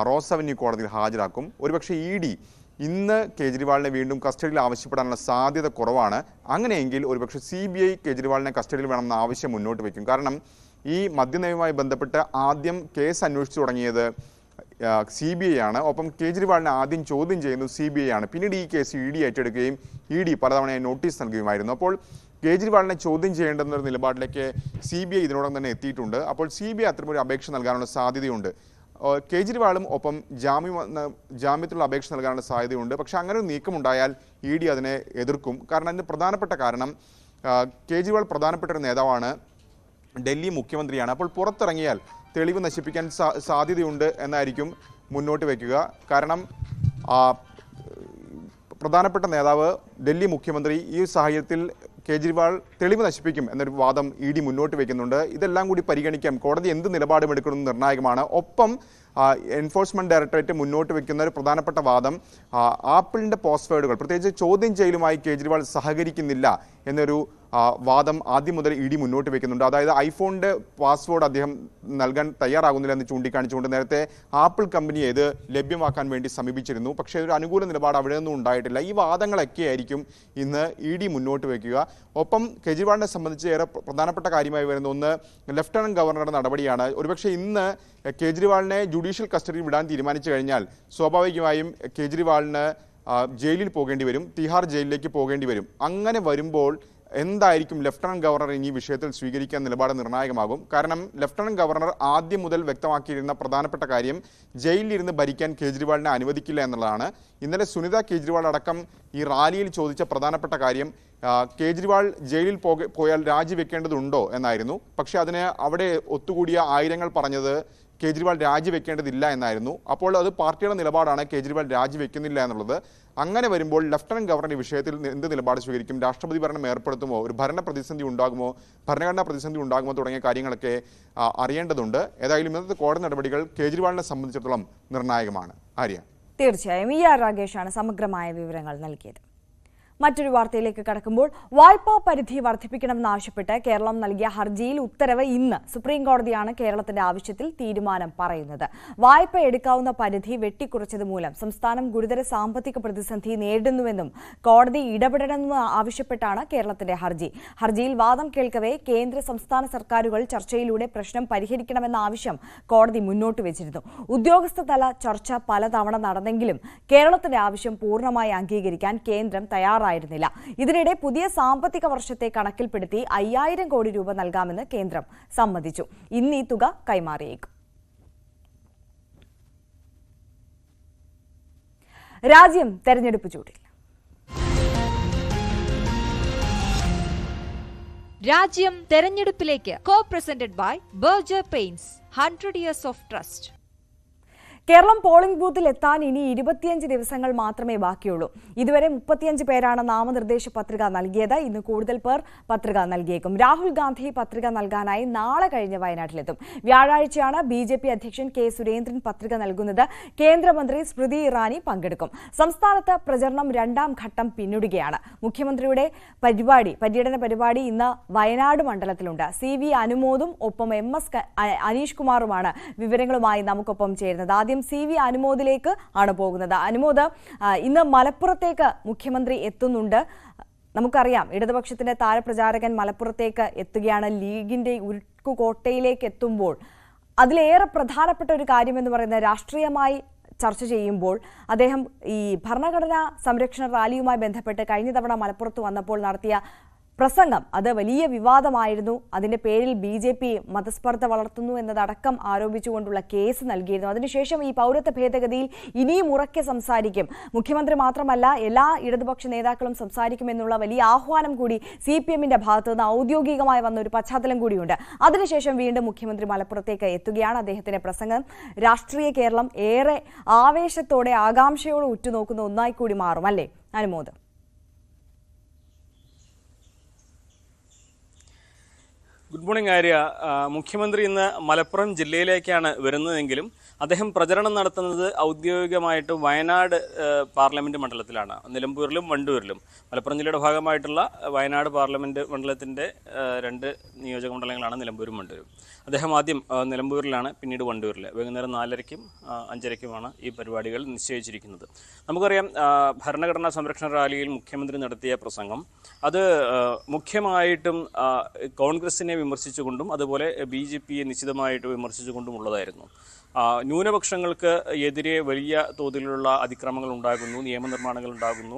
റോസ് അവന്യൂ കോടതിയിൽ ഹാജരാക്കും. ഒരുപക്ഷെ ED ഇന്ന് കെജ്രിവാളിനെ വീണ്ടും കസ്റ്റഡിയിൽ ആവശ്യപ്പെടാനുള്ള സാധ്യത കുറവാണ്. അങ്ങനെയെങ്കിൽ ഒരുപക്ഷെ CBI കെജ്രിവാളിനെ കസ്റ്റഡിയിൽ വേണമെന്ന ആവശ്യം മുന്നോട്ട് വയ്ക്കും. കാരണം ഈ മദ്യനയവുമായി ബന്ധപ്പെട്ട് ആദ്യം കേസ് അന്വേഷിച്ചു തുടങ്ങിയത് CBI ആണ്. ഒപ്പം കെജ്രിവാളിനെ ആദ്യം ചോദ്യം ചെയ്യുന്നത് CBI ആണ്. പിന്നീട് ഈ കേസ് ED ഏറ്റെടുക്കുകയും ED പലതവണയായി നോട്ടീസ് നൽകുകയുമായിരുന്നു. അപ്പോൾ കെജ്രിവാളിനെ ചോദ്യം ചെയ്യേണ്ടെന്നൊരു നിലപാടിലേക്ക് CBI ഇതിനോടകം തന്നെ എത്തിയിട്ടുണ്ട്. അപ്പോൾ CBI അത്തരമൊരു അപേക്ഷ നൽകാനുള്ള സാധ്യതയുണ്ട്. കെജ്രിവാളും ഒപ്പം ജാമ്യത്തിലുള്ള അപേക്ഷ നൽകാനുള്ള സാധ്യതയുണ്ട്. പക്ഷേ അങ്ങനെ ഒരു നീക്കമുണ്ടായാൽ ED അതിനെ എതിർക്കും. കാരണം അതിന് പ്രധാനപ്പെട്ട കാരണം കെജ്രിവാൾ പ്രധാനപ്പെട്ട ഒരു നേതാവാണ്, ഡൽഹി മുഖ്യമന്ത്രിയാണ്. അപ്പോൾ പുറത്തിറങ്ങിയാൽ തെളിവ് നശിപ്പിക്കാൻ സാധ്യതയുണ്ട് എന്നായിരിക്കും മുന്നോട്ട് വയ്ക്കുക. കാരണം പ്രധാനപ്പെട്ട നേതാവ് ഡൽഹി മുഖ്യമന്ത്രി, ഈ സാഹചര്യത്തിൽ കെജ്രിവാൾ തെളിവ് നശിപ്പിക്കും എന്നൊരു വാദം ED മുന്നോട്ട് വയ്ക്കുന്നുണ്ട്. ഇതെല്ലാം കൂടി പരിഗണിക്കാം കോടതി എന്ത് നിലപാടും എടുക്കുന്നത് നിർണായകമാണ്. ഒപ്പം എൻഫോഴ്സ്മെന്റ് ഡയറക്ടറേറ്റ് മുന്നോട്ട് വയ്ക്കുന്ന ഒരു പ്രധാനപ്പെട്ട വാദം ആപ്പിളിന്റെ പാസ്വേഡുകൾ, പ്രത്യേകിച്ച് ചോദ്യം ചെയ്യലുമായി കെജ്രിവാൾ സഹകരിക്കുന്നില്ല എന്നൊരു വാദം ആദ്യം മുതൽ ED മുന്നോട്ട് വയ്ക്കുന്നുണ്ട്. അതായത് ഐഫോണിന്റെ പാസ്വേഡ് അദ്ദേഹം നൽകാൻ തയ്യാറാകുന്നില്ല എന്ന് ചൂണ്ടിക്കാണിച്ചുകൊണ്ട് നേരത്തെ ആപ്പിൾ കമ്പനിയെ ഇത് ലഭ്യമാക്കാൻ വേണ്ടി സമീപിച്ചിരുന്നു. പക്ഷേ ഒരു അനുകൂല നിലപാട് അവിടെ നിന്നും ഉണ്ടായിട്ടില്ല. ഈ വാദങ്ങളൊക്കെ ആയിരിക്കും ഇന്ന് ED മുന്നോട്ട് വയ്ക്കുക. ഒപ്പം കെജ്രിവാളിനെ സംബന്ധിച്ച് ഏറെ പ്രധാനപ്പെട്ട കാര്യമായി വരുന്ന ഒന്ന് ലഫ്റ്റനന്റ് ഗവർണറുടെ നടപടിയാണ്. ഒരുപക്ഷെ ഇന്ന് കെജ്രിവാളിനെ ജുഡീഷ്യൽ കസ്റ്റഡിയിൽ വിടാൻ തീരുമാനിച്ചു കഴിഞ്ഞാൽ സ്വാഭാവികമായും കെജ്രിവാളിന് ജയിലിൽ പോകേണ്ടി വരും, തിഹാർ ജയിലിലേക്ക് പോകേണ്ടി വരും. അങ്ങനെ വരുമ്പോൾ എന്തായിരിക്കും ലഫ്റ്റനന്റ് ഗവർണർ ഈ വിഷയത്തിൽ സ്വീകരിക്കാൻ നിലപാട് നിർണായകമാകും. കാരണം ലഫ്റ്റനന്റ് ഗവർണർ ആദ്യം മുതൽ വ്യക്തമാക്കിയിരുന്ന പ്രധാനപ്പെട്ട കാര്യം ജയിലിലിരുന്ന് ഭരിക്കാൻ കെജ്രിവാളിനെ അനുവദിക്കില്ല എന്നുള്ളതാണ്. ഇന്നലെ സുനിത കെജ്രിവാൾ അടക്കം ഈ റാലിയിൽ ചോദിച്ച പ്രധാനപ്പെട്ട കാര്യം കേജ്രിവാൾ ജയിലിൽ പോയാൽ രാജിവെക്കേണ്ടതുണ്ടോ എന്നായിരുന്നു. പക്ഷേ അതിന് അവിടെ ഒത്തുകൂടിയ ആയിരങ്ങൾ പറഞ്ഞത് കേജ്രിവാൾ രാജിവെക്കേണ്ടതില്ല എന്നായിരുന്നു. അപ്പോൾ അത് പാർട്ടിയുടെ നിലപാടാണ്, കേജ്രിവാൾ രാജിവെക്കുന്നില്ല എന്നുള്ളത്. അങ്ങനെ വരുമ്പോൾ ലഫ്റ്റനന്റ് ഗവർണർ ഈ വിഷയത്തിൽ എന്ത് നിലപാട് സ്വീകരിക്കും? രാഷ്ട്രപതി ഭരണം ഏർപ്പെടുത്തുമോ? ഒരു ഭരണ പ്രതിസന്ധി ഉണ്ടാകുമോ? ഭരണഘടനാ പ്രതിസന്ധി ഉണ്ടാകുമോ? തുടങ്ങിയ കാര്യങ്ങളൊക്കെ അറിയേണ്ടതുണ്ട്. ഏതായാലും ഇന്നത്തെ കോടതി നടപടികൾ കേജ്രിവാളിനെ സംബന്ധിച്ചിടത്തോളം നിർണായകമാണ്. ആര്യ, തീർച്ചയായും ER രാഗേഷാണ് സമഗ്രമായ വിവരങ്ങൾ നൽകിയത്. മറ്റൊരു വാർത്തയിലേക്ക് കടക്കുമ്പോൾ വായ്പാ പരിധി വർദ്ധിപ്പിക്കണമെന്നാവശ്യപ്പെട്ട് കേരളം നൽകിയ ഹർജിയിൽ ഉത്തരവ് ഇന്ന്. സുപ്രീം കോടതിയാണ് കേരളത്തിന്റെ ആവശ്യത്തിൽ തീരുമാനം പറയുന്നത്. വായ്പ എടുക്കാവുന്ന പരിധി വെട്ടിക്കുറച്ചത് മൂലം സംസ്ഥാനം ഗുരുതര സാമ്പത്തിക പ്രതിസന്ധി നേരിടുന്നുവെന്നും കോടതി ഇടപെടണമെന്ന് ആവശ്യപ്പെട്ടാണ് കേരളത്തിന്റെ ഹർജി. ഹർജിയിൽ വാദം കേൾക്കവേ കേന്ദ്ര സംസ്ഥാന സർക്കാരുകൾ ചർച്ചയിലൂടെ പ്രശ്നം പരിഹരിക്കണമെന്ന ആവശ്യം കോടതി മുന്നോട്ട് വെച്ചിരുന്നു. ഉദ്യോഗസ്ഥതല ചർച്ച പലതവണ നടന്നെങ്കിലും കേരളത്തിന്റെ ആവശ്യം പൂർണ്ണമായി അംഗീകരിക്കാൻ കേന്ദ്രം തയ്യാറായിരുന്നില്ല. ഇതിനിടെ പുതിയ സാമ്പത്തിക വർഷത്തെ കണക്കിൽപ്പെടുത്തി 5000 കോടി രൂപ നൽകാമെന്ന് കേന്ദ്രം സമ്മതിച്ചു. ഇന്ന് ഈ തുക കൈമാറിയേക്കും. രാജ്യം തെരഞ്ഞെടുപ്പ് ചൂടിൽ. രാജ്യം തെരഞ്ഞെടുപ്പിലേക്ക്. Co-presented by Berger paints, 100 years of trust. Kerala polling ബൂത്തിൽ എത്താൻ ഇനി 25 ദിവസങ്ങൾ മാത്രമേ ബാക്കിയുള്ളൂ. ഇതുവരെ 35 പേരാണ് നാമനിർദ്ദേശ പത്രിക നൽകിയത്. ഇന്ന് കൂടുതൽ പേർ പത്രിക നൽകിയേക്കും. രാഹുൽ ഗാന്ധി പത്രിക നൽകാനായി നാളെ കഴിഞ്ഞ് വയനാട്ടിലെത്തും. വ്യാഴാഴ്ചയാണ് BJP അധ്യക്ഷൻ K. സുരേന്ദ്രൻ പത്രിക നൽകുന്നത്. കേന്ദ്രമന്ത്രി സ്മൃതി ഇറാനി പങ്കെടുക്കും. സംസ്ഥാനത്ത് പ്രചരണം 2ാം ഘട്ടം പിന്നിടുകയാണ്. മുഖ്യമന്ത്രിയുടെ പര്യടന പരിപാടി ഇന്ന് വയനാട് മണ്ഡലത്തിലുണ്ട്. CV അനുമോദും ഒപ്പം MS അനീഷ് കുമാറുമാണ് വിവരങ്ങളുമായി നമുക്കൊപ്പം ചേരുന്നത്. ആദ്യം CV അനുമോദിലേക്ക് ആണ് പോകുന്നത്. അനുമോദ്, ഇന്ന് മലപ്പുറത്തേക്ക് മുഖ്യമന്ത്രി എത്തുന്നുണ്ട്. നമുക്കറിയാം, ഇടതുപക്ഷത്തിന്റെ താരപ്രചാരകൻ മലപ്പുറത്തേക്ക് എത്തുകയാണ്. ലീഗിന്റെ ഉരുക്കുകോട്ടയിലേക്ക് എത്തുമ്പോൾ അതിലേറെ പ്രധാനപ്പെട്ട ഒരു കാര്യമെന്ന് പറയുന്നത് രാഷ്ട്രീയമായി ചർച്ച ചെയ്യുമ്പോൾ അദ്ദേഹം ഈ ഭരണഘടനാ സംരക്ഷണ റാലിയുമായി ബന്ധപ്പെട്ട് കഴിഞ്ഞ തവണ മലപ്പുറത്ത് വന്നപ്പോൾ നടത്തിയ പ്രസംഗം അത് വലിയ വിവാദമായിരുന്നു. അതിന്റെ പേരിൽ BJP മതസ്പർദ്ധ വളർത്തുന്നു എന്നതടക്കം ആരോപിച്ചുകൊണ്ടുള്ള കേസ് നൽകിയിരുന്നു. അതിനുശേഷം ഈ പൗരത്വ ഭേദഗതിയിൽ ഇനിയും ഉറക്കെ സംസാരിക്കും, മുഖ്യമന്ത്രി മാത്രമല്ല എല്ലാ ഇടതുപക്ഷ നേതാക്കളും സംസാരിക്കുമെന്നുള്ള വലിയ ആഹ്വാനം കൂടി CPMന്റെ ഭാഗത്തു നിന്ന് ഔദ്യോഗികമായി വന്ന ഒരു പശ്ചാത്തലം കൂടിയുണ്ട്. അതിനുശേഷം വീണ്ടും മുഖ്യമന്ത്രി മലപ്പുറത്തേക്ക് എത്തുകയാണ്. അദ്ദേഹത്തിന്റെ പ്രസംഗം രാഷ്ട്രീയ കേരളം ഏറെ ആവേശത്തോടെ ആകാംക്ഷയോടെ ഉറ്റുനോക്കുന്ന ഒന്നായി കൂടി മാറും, അല്ലേ അനുമോദ്? Good morning Arya. മുഖ്യമന്ത്രി ഇന്ന് മലപ്പുറം ജില്ലയിലേക്കാണ് വരുന്നതെങ്കിലും അദ്ദേഹം പ്രചരണം നടത്തുന്നത് ഔദ്യോഗികമായിട്ട് വയനാട് പാർലമെൻറ്റ് മണ്ഡലത്തിലാണ്. നിലമ്പൂരിലും വണ്ടൂരിലും. മലപ്പുറം ജില്ലയുടെ ഭാഗമായിട്ടുള്ള വയനാട് പാർലമെൻറ്റ് മണ്ഡലത്തിൻ്റെ 2 നിയോജക മണ്ഡലങ്ങളാണ് നിലമ്പൂരും വണ്ടൂരും. അദ്ദേഹം ആദ്യം നിലമ്പൂരിലാണ്, പിന്നീട് വണ്ടൂരിൽ. വൈകുന്നേരം 4:30ക്കും 5:30ക്കുമാണ് ഈ പരിപാടികൾ നിശ്ചയിച്ചിരിക്കുന്നത്. നമുക്കറിയാം, ഭരണഘടനാ സംരക്ഷണ റാലിയിൽ മുഖ്യമന്ത്രി നടത്തിയ പ്രസംഗം അത് മുഖ്യമായിട്ടും കോൺഗ്രസിനെ വിമർശിച്ചുകൊണ്ടും അതുപോലെ BJPയെ നിശ്ചിതമായിട്ട് വിമർശിച്ചുകൊണ്ടുമുള്ളതായിരുന്നു. ന്യൂനപക്ഷങ്ങൾക്ക് എതിരെ വലിയ തോതിലുള്ള അതിക്രമങ്ങൾ ഉണ്ടാകുന്നു, നിയമനിർമ്മാണങ്ങൾ ഉണ്ടാകുന്നു.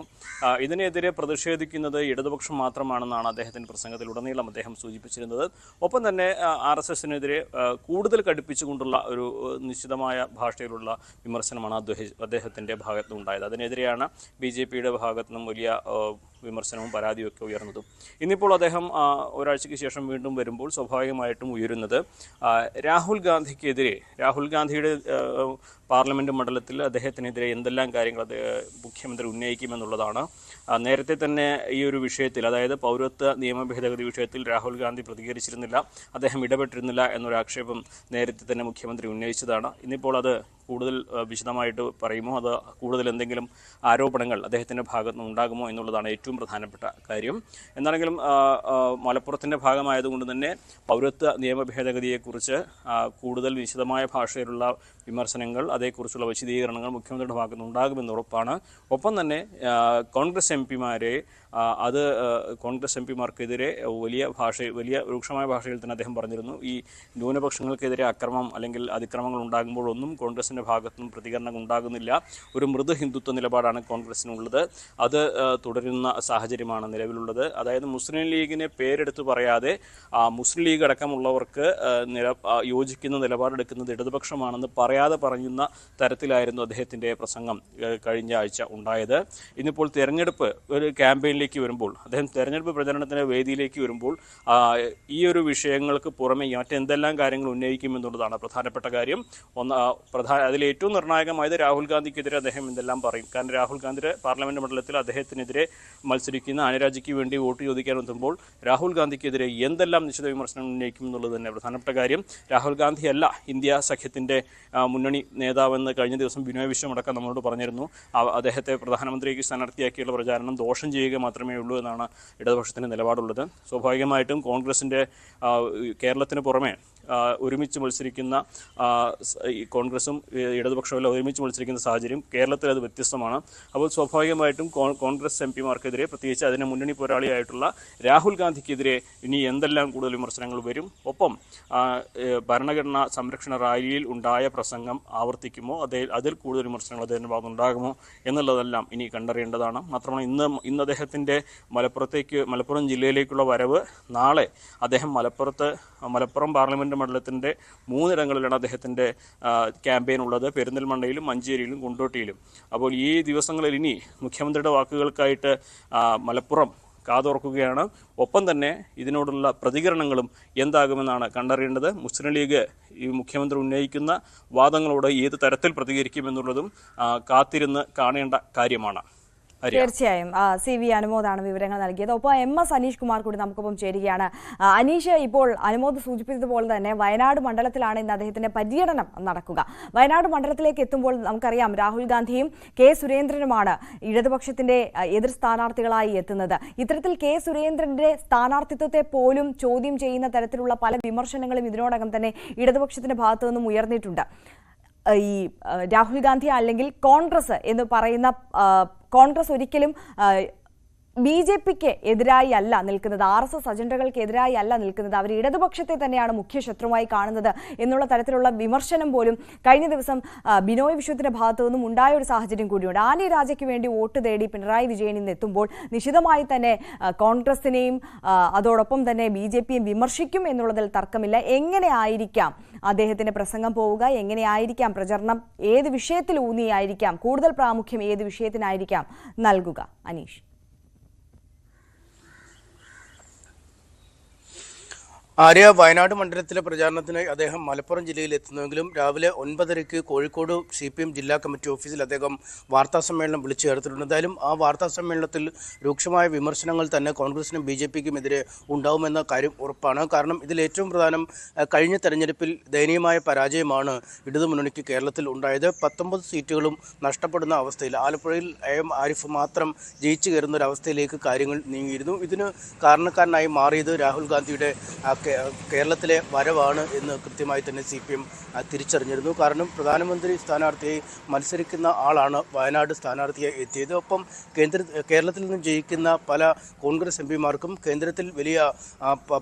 ഇതിനെതിരെ പ്രതിഷേധിക്കുന്നത് ഇടതുപക്ഷം മാത്രമാണെന്നാണ് അദ്ദേഹത്തിൻ്റെ പ്രസംഗത്തിലുടനീളം അദ്ദേഹം സൂചിപ്പിച്ചിരുന്നത്. ഒപ്പം തന്നെ RSSനെതിരെ കൂടുതൽ കടുപ്പിച്ചുകൊണ്ടുള്ള ഒരു നിശ്ചിതമായ ഭാഷയിലുള്ള വിമർശനമാണ് അദ്ദേഹത്തിൻ്റെ ഭാഗത്തുനിന്നുണ്ടായത്. അതിനെതിരെയാണ് BJPയുടെ ഭാഗത്തു നിന്നും വലിയ വിമർശനവും പരാതിയൊക്കെ ഉയർന്നതും. ഇന്നിപ്പോൾ അദ്ദേഹം ഒരാഴ്ചയ്ക്ക് ശേഷം വീണ്ടും വരുമ്പോൾ സ്വാഭാവികമായിട്ടും ഉയരുന്നത് രാഹുൽ ഗാന്ധിയുടെ പാർലമെൻറ്റ് മണ്ഡലത്തിൽ അദ്ദേഹത്തിനെതിരെ എന്തെല്ലാം കാര്യങ്ങൾ മുഖ്യമന്ത്രി ഉന്നയിക്കുമെന്നുള്ളതാണ്. നേരത്തെ തന്നെ ഈ ഒരു വിഷയത്തിൽ, അതായത് പൗരത്വ നിയമ ഭേദഗതി വിഷയത്തിൽ രാഹുൽ ഗാന്ധി പ്രതികരിച്ചിരുന്നില്ല, അദ്ദേഹം ഇടപെട്ടിരുന്നില്ല എന്നൊരു ആക്ഷേപം നേരത്തെ തന്നെ മുഖ്യമന്ത്രി ഉന്നയിച്ചതാണ്. ഇന്നിപ്പോൾ അത് കൂടുതൽ വിശദമായിട്ട് പറയുമോ, അത് കൂടുതൽ എന്തെങ്കിലും ആരോപണങ്ങൾ അദ്ദേഹത്തിൻ്റെ ഭാഗത്ത് നിന്ന് ഉണ്ടാകുമോ എന്നുള്ളതാണ് ഏറ്റവും പ്രധാനപ്പെട്ട കാര്യം. എന്താണെങ്കിലും മലപ്പുറത്തിൻ്റെ ഭാഗമായതുകൊണ്ട് തന്നെ പൗരത്വ നിയമ ഭേദഗതിയെക്കുറിച്ച് കൂടുതൽ വിശദമായ ഭാഷയിലുള്ള വിമർശനങ്ങൾ, അതേക്കുറിച്ചുള്ള വിശദീകരണങ്ങൾ മുഖ്യമന്ത്രിയുടെ ഭാഗത്ത് നിന്ന് ഉണ്ടാകുമെന്ന് ഉറപ്പാണ്. ഒപ്പം തന്നെ കോൺഗ്രസ് എംപിമാരെ കോൺഗ്രസ് എംപിമാർക്കെതിരെ വലിയ രൂക്ഷമായ ഭാഷയിൽ തന്നെ അദ്ദേഹം പറഞ്ഞിരുന്നു. ഈ ന്യൂനപക്ഷങ്ങൾക്കെതിരെ അക്രമം അല്ലെങ്കിൽ അതിക്രമങ്ങൾ ഉണ്ടാകുമ്പോഴൊന്നും കോൺഗ്രസിൻ്റെ ഭാഗത്തുനിന്നും പ്രതികരണം ഉണ്ടാകുന്നില്ല. ഒരു മൃദു ഹിന്ദുത്വ നിലപാടാണ് കോൺഗ്രസിനുള്ളത്. അത് തുടരുന്ന സാഹചര്യമാണ് നിലവിലുള്ളത്. അതായത് മുസ്ലിം ലീഗിനെ പേരെടുത്ത് പറയാതെ മുസ്ലിം ലീഗ് അടക്കമുള്ളവർക്ക് യോജിക്കുന്ന നിലപാടെടുക്കുന്നത് ഇടതുപക്ഷമാണെന്ന് പറയാതെ പറയുന്ന തരത്തിലായിരുന്നു അദ്ദേഹത്തിൻ്റെ പ്രസംഗം കഴിഞ്ഞ ആഴ്ച ഉണ്ടായത്. ഇന്നിപ്പോൾ തെരഞ്ഞെടുപ്പ് ഒരു ക്യാമ്പയിനിലേക്ക് വരുമ്പോൾ, അദ്ദേഹം തെരഞ്ഞെടുപ്പ് പ്രചരണത്തിൻ്റെ വേദിയിലേക്ക് വരുമ്പോൾ ഈ ഒരു വിഷയങ്ങൾക്ക് പുറമെ മറ്റെന്തെല്ലാം കാര്യങ്ങൾ ഉന്നയിക്കുമെന്നുള്ളതാണ് പ്രധാനപ്പെട്ട കാര്യം. അതിൽ ഏറ്റവും നിർണായകമായത് രാഹുൽ ഗാന്ധിക്കെതിരെ അദ്ദേഹം എന്തെല്ലാം പറയും. കാരണം രാഹുൽ ഗാന്ധിയുടെ പാർലമെൻറ്റ് മണ്ഡലത്തിൽ അദ്ദേഹത്തിനെതിരെ മത്സരിക്കുന്ന അനുരാജിക്ക് വേണ്ടി വോട്ട് ചോദിക്കാൻ എത്തുമ്പോൾ രാഹുൽ ഗാന്ധിക്കെതിരെ എന്തെല്ലാം നിശ്ചിത വിമർശനങ്ങൾ ഉന്നയിക്കുമെന്നുള്ളത് തന്നെ പ്രധാനപ്പെട്ട കാര്യം. രാഹുൽ ഗാന്ധിയല്ല ഇന്ത്യ സഖ്യത്തിൻ്റെ മുന്നണി നേതാവെന്ന് കഴിഞ്ഞ ദിവസം ബിനോയ് വിശ്വം അടക്കം നമ്മളോട് പറഞ്ഞിരുന്നു. അദ്ദേഹത്തെ പ്രധാനമന്ത്രിക്ക് സ്ഥാനാർത്ഥിയാക്കിയുള്ള പ്രചാരണം ദോഷം ചെയ്യുക മാത്രമേ ഉള്ളൂ എന്നാണ് ഇടതുപക്ഷത്തിൻ്റെ നിലപാടുള്ളത്. സ്വാഭാവികമായിട്ടും കോൺഗ്രസിൻ്റെ കേരളത്തിന് പുറമെ ഒരുമിച്ച് മത്സരിക്കുന്ന കോൺഗ്രസും ഇടതുപക്ഷമെല്ലാം ഒരുമിച്ച് മത്സരിക്കുന്ന സാഹചര്യം കേരളത്തിൽ അത് വ്യത്യസ്തമാണ്. അപ്പോൾ സ്വാഭാവികമായിട്ടും കോൺഗ്രസ് എംപിമാർക്കെതിരെ, പ്രത്യേകിച്ച് അതിന് മുന്നണി പോരാളിയായിട്ടുള്ള രാഹുൽ ഗാന്ധിക്കെതിരെ ഇനി എന്തെല്ലാം കൂടുതൽ വിമർശനങ്ങൾ വരും. ഒപ്പം ഭരണഘടനാ സംരക്ഷണ റാലിയിൽ ഉണ്ടായ പ്രസംഗം ആവർത്തിക്കുമോ, അതിൽ കൂടുതൽ വിമർശനങ്ങൾ അദ്ദേഹത്തിൻ്റെ ഭാഗത്ത് ഉണ്ടാകുമോ എന്നുള്ളതെല്ലാം ഇനി കണ്ടറിയേണ്ടതാണ്. മാത്രമല്ല ഇന്ന് അദ്ദേഹത്തിൻ്റെ മലപ്പുറം ജില്ലയിലേക്കുള്ള വരവ് നാളെ അദ്ദേഹം മലപ്പുറം പാർലമെൻറ്റ് മണ്ഡലത്തിൻ്റെ 3 ഇടങ്ങളിലാണ് അദ്ദേഹത്തിൻ്റെ ക്യാമ്പയിൻ ഉള്ളത്. പെരിന്തൽമണ്ണയിലും മഞ്ചേരിയിലും കൊണ്ടോട്ടിയിലും. അപ്പോൾ ഈ ദിവസങ്ങളിൽ ഇനി മുഖ്യമന്ത്രിയുടെ വാക്കുകൾക്കായിട്ട് മലപ്പുറം കാതോർക്കുകയാണ്. ഒപ്പം തന്നെ ഇതിനോടുള്ള പ്രതികരണങ്ങളും എന്താകുമെന്നാണ് കണ്ടറിയേണ്ടത്. മുസ്ലിം ലീഗ് ഈ മുഖ്യമന്ത്രി ഉന്നയിക്കുന്ന വാദങ്ങളോട് ഏത് തരത്തിൽ പ്രതികരിക്കുമെന്നുള്ളതും കാത്തിരുന്ന് കാണേണ്ട കാര്യമാണ്. തീർച്ചയായും CV അനുമോദാണ് വിവരങ്ങൾ നൽകിയത്. ഒപ്പം MS അനീഷ് കുമാർ കൂടി നമുക്കൊപ്പം ചേരുകയാണ്. അനീഷ്, ഇപ്പോൾ അനുമോദ് സൂചിപ്പിച്ചതുപോലെ തന്നെ വയനാട് മണ്ഡലത്തിലാണ് ഇന്ന് അദ്ദേഹത്തിന്റെ പര്യടനം നടക്കുക. വയനാട് മണ്ഡലത്തിലേക്ക് എത്തുമ്പോൾ നമുക്കറിയാം രാഹുൽ ഗാന്ധിയും K സുരേന്ദ്രനുമാണ് ഇടതുപക്ഷത്തിന്റെ എതിർ സ്ഥാനാർത്ഥികളായി എത്തുന്നത്. ഇത്തരത്തിൽ K സുരേന്ദ്രന്റെ സ്ഥാനാർത്ഥിത്വത്തെ പോലും ചോദ്യം ചെയ്യുന്ന തരത്തിലുള്ള പല വിമർശനങ്ങളും ഇതിനോടകം തന്നെ ഇടതുപക്ഷത്തിന്റെ ഭാഗത്തു നിന്നും ഉയർന്നിട്ടുണ്ട്. ഈ രാഹുൽ ഗാന്ധി അല്ലെങ്കിൽ കോൺഗ്രസ് എന്ന് പറയുന്ന കോൺഗ്രസ് ഒരിക്കലും BJPക്ക് എതിരായി അല്ല നിൽക്കുന്നത്, RSS അജണ്ടകൾക്ക് എതിരായി അല്ല നിൽക്കുന്നത്, അവർ ഇടതുപക്ഷത്തെ തന്നെയാണ് മുഖ്യ ശത്രുവായി കാണുന്നത് എന്നുള്ള തരത്തിലുള്ള വിമർശനം പോലും കഴിഞ്ഞ ദിവസം ബിനോയ് വിശ്വത്തിന്റെ ഭാഗത്തു നിന്നും ഉണ്ടായ ഒരു സാഹചര്യം കൂടിയുണ്ട്. ആനി രാജയ്ക്ക് വേണ്ടി വോട്ട് തേടി പിണറായി വിജയൻ ഇന്ന് എത്തുമ്പോൾ നിശ്ചിതമായി തന്നെ കോൺഗ്രസിനെയും അതോടൊപ്പം തന്നെ BJPയും വിമർശിക്കും എന്നുള്ളതിൽ തർക്കമില്ല. എങ്ങനെ ആയിരിക്കാം അദ്ദേഹത്തിന്റെ പ്രസംഗം പോവുക, എങ്ങനെയായിരിക്കാം പ്രചരണം, ഏത് വിഷയത്തിൽ ഊന്നിയായിരിക്കാം, കൂടുതൽ പ്രാമുഖ്യം ഏത് വിഷയത്തിനായിരിക്കാം നൽകുക അനീഷ്? ആര്യ വയനാട് മണ്ഡലത്തിലെ പ്രചാരണത്തിനായി അദ്ദേഹം മലപ്പുറം ജില്ലയിൽ എത്തുന്നുവെങ്കിലും രാവിലെ 9:30 കോഴിക്കോട് CPM ജില്ലാ കമ്മിറ്റി ഓഫീസിൽ അദ്ദേഹം വാർത്താസമ്മേളനം വിളിച്ചു ചേർത്തിട്ടുണ്ട്. എന്തായാലും ആ വാർത്താസമ്മേളനത്തിൽ രൂക്ഷമായ വിമർശനങ്ങൾ തന്നെ കോൺഗ്രസിനും BJPക്കും എതിരെ ഉണ്ടാവുമെന്ന കാര്യം ഉറപ്പാണ്. കാരണം ഇതിൽ ഏറ്റവും പ്രധാനം കഴിഞ്ഞ തെരഞ്ഞെടുപ്പിൽ ദയനീയമായ പരാജയമാണ് ഇടതുമുന്നണിക്ക് കേരളത്തിൽ ഉണ്ടായത്. 19 സീറ്റുകളും നഷ്ടപ്പെടുന്ന അവസ്ഥയിൽ ആലപ്പുഴയിൽ AM ആരിഫ് മാത്രം ജയിച്ചു കയറുന്ന ഒരവസ്ഥയിലേക്ക് കാര്യങ്ങൾ നീങ്ങിയിരുന്നു. ഇതിന് കാരണക്കാരനായി മാറിയത് രാഹുൽ ഗാന്ധിയുടെ കേരളത്തിലെ വരവാണ് എന്ന് കൃത്യമായി തന്നെ CPM തിരിച്ചറിഞ്ഞിരുന്നു. കാരണം പ്രധാനമന്ത്രി സ്ഥാനാർത്ഥിയായി മത്സരിക്കുന്ന ആളാണ് വയനാട് സ്ഥാനാർത്ഥിയായി എത്തിയത്. ഒപ്പം കേരളത്തിൽ നിന്നും ജയിക്കുന്ന പല കോൺഗ്രസ് MPമാർക്കും കേന്ദ്രത്തിൽ വലിയ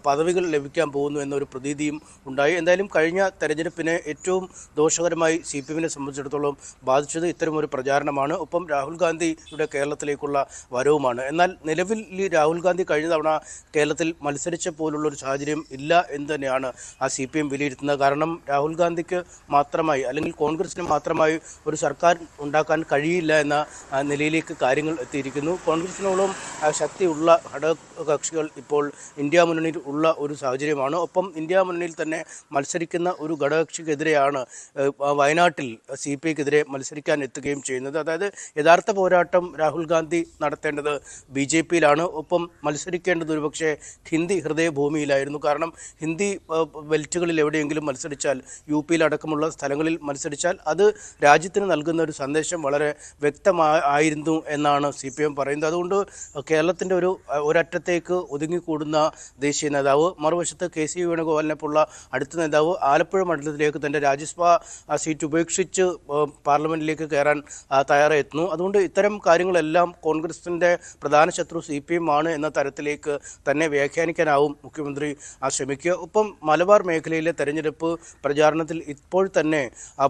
പദവികൾ ലഭിക്കാൻ പോകുന്നു എന്നൊരു പ്രതീതിയും ഉണ്ടായി. എന്തായാലും കഴിഞ്ഞ തെരഞ്ഞെടുപ്പിനെ ഏറ്റവും ദോഷകരമായി CPMനെ സംബന്ധിച്ചിടത്തോളം ബാധിച്ചത് ഇത്തരമൊരു പ്രചാരണമാണ്. ഒപ്പം രാഹുൽ ഗാന്ധിയുടെ കേരളത്തിലേക്കുള്ള വരവുമാണ്. എന്നാൽ നിലവിൽ ഈ രാഹുൽ ഗാന്ധി കഴിഞ്ഞ തവണ കേരളത്തിൽ മത്സരിച്ച പോലുള്ളൊരു സാഹചര്യം ഇല്ല എന്ന് തന്നെയാണ് CPM വിലയിരുത്തുന്നത്. കാരണം രാഹുൽ ഗാന്ധിക്ക് മാത്രമായി അല്ലെങ്കിൽ കോൺഗ്രസിന് മാത്രമായി ഒരു സർക്കാർ ഉണ്ടാക്കാൻ കഴിയില്ല എന്ന നിലയിലേക്ക് കാര്യങ്ങൾ എത്തിയിരിക്കുന്നു. കോൺഗ്രസിനോളം ശക്തിയുള്ള ഘടകകക്ഷികൾ ഇപ്പോൾ ഇന്ത്യ മുന്നണിയിൽ ഉള്ള ഒരു സാഹചര്യമാണ്. ഒപ്പം ഇന്ത്യ മുന്നണിയിൽ തന്നെ മത്സരിക്കുന്ന ഒരു ഘടകകക്ഷിക്കെതിരെയാണ് വയനാട്ടിൽ CPIക്കെതിരെ മത്സരിക്കാൻ എത്തുകയും ചെയ്യുന്നത്. അതായത് യഥാർത്ഥ പോരാട്ടം രാഹുൽ ഗാന്ധി നടത്തേണ്ടത് BJPയിലാണ്. ഒപ്പം മത്സരിക്കേണ്ടത് ഒരുപക്ഷെ ഹിന്ദി ഹൃദയഭൂമിയിലായിരുന്നു. കാരണം ഹിന്ദി ബെൽറ്റുകളിൽ എവിടെയെങ്കിലും മത്സരിച്ചാൽ UPയിൽ അടക്കമുള്ള സ്ഥലങ്ങളിൽ മത്സരിച്ചാൽ അത് രാജ്യത്തിന് നൽകുന്ന ഒരു സന്ദേശം വളരെ വ്യക്തമായിരുന്നു എന്നാണ് CPM പറയുന്നത്. അതുകൊണ്ട് കേരളത്തിൻ്റെ ഒരറ്റത്തേക്ക് ഒതുങ്ങിക്കൂടുന്ന ദേശീയ നേതാവ്, മറുവശത്ത് KC വേണുഗോപാലിനെ പോലുള്ള അടുത്ത നേതാവ് ആലപ്പുഴ മണ്ഡലത്തിലേക്ക് തൻ്റെ രാജ്യസഭാ സീറ്റ് ഉപേക്ഷിച്ച് പാർലമെൻറ്റിലേക്ക് കയറാൻ തയ്യാറെത്തുന്നു. അതുകൊണ്ട് ഇത്തരം കാര്യങ്ങളെല്ലാം കോൺഗ്രസിൻ്റെ പ്രധാന ശത്രു CPM ആണ് എന്ന തരത്തിലേക്ക് തന്നെ വ്യാഖ്യാനിക്കാനാവും മുഖ്യമന്ത്രി ശ്രമിക്കുക. ഒപ്പം മലബാർ മേഖലയിലെ തെരഞ്ഞെടുപ്പ് പ്രചാരണത്തിൽ ഇപ്പോൾ തന്നെ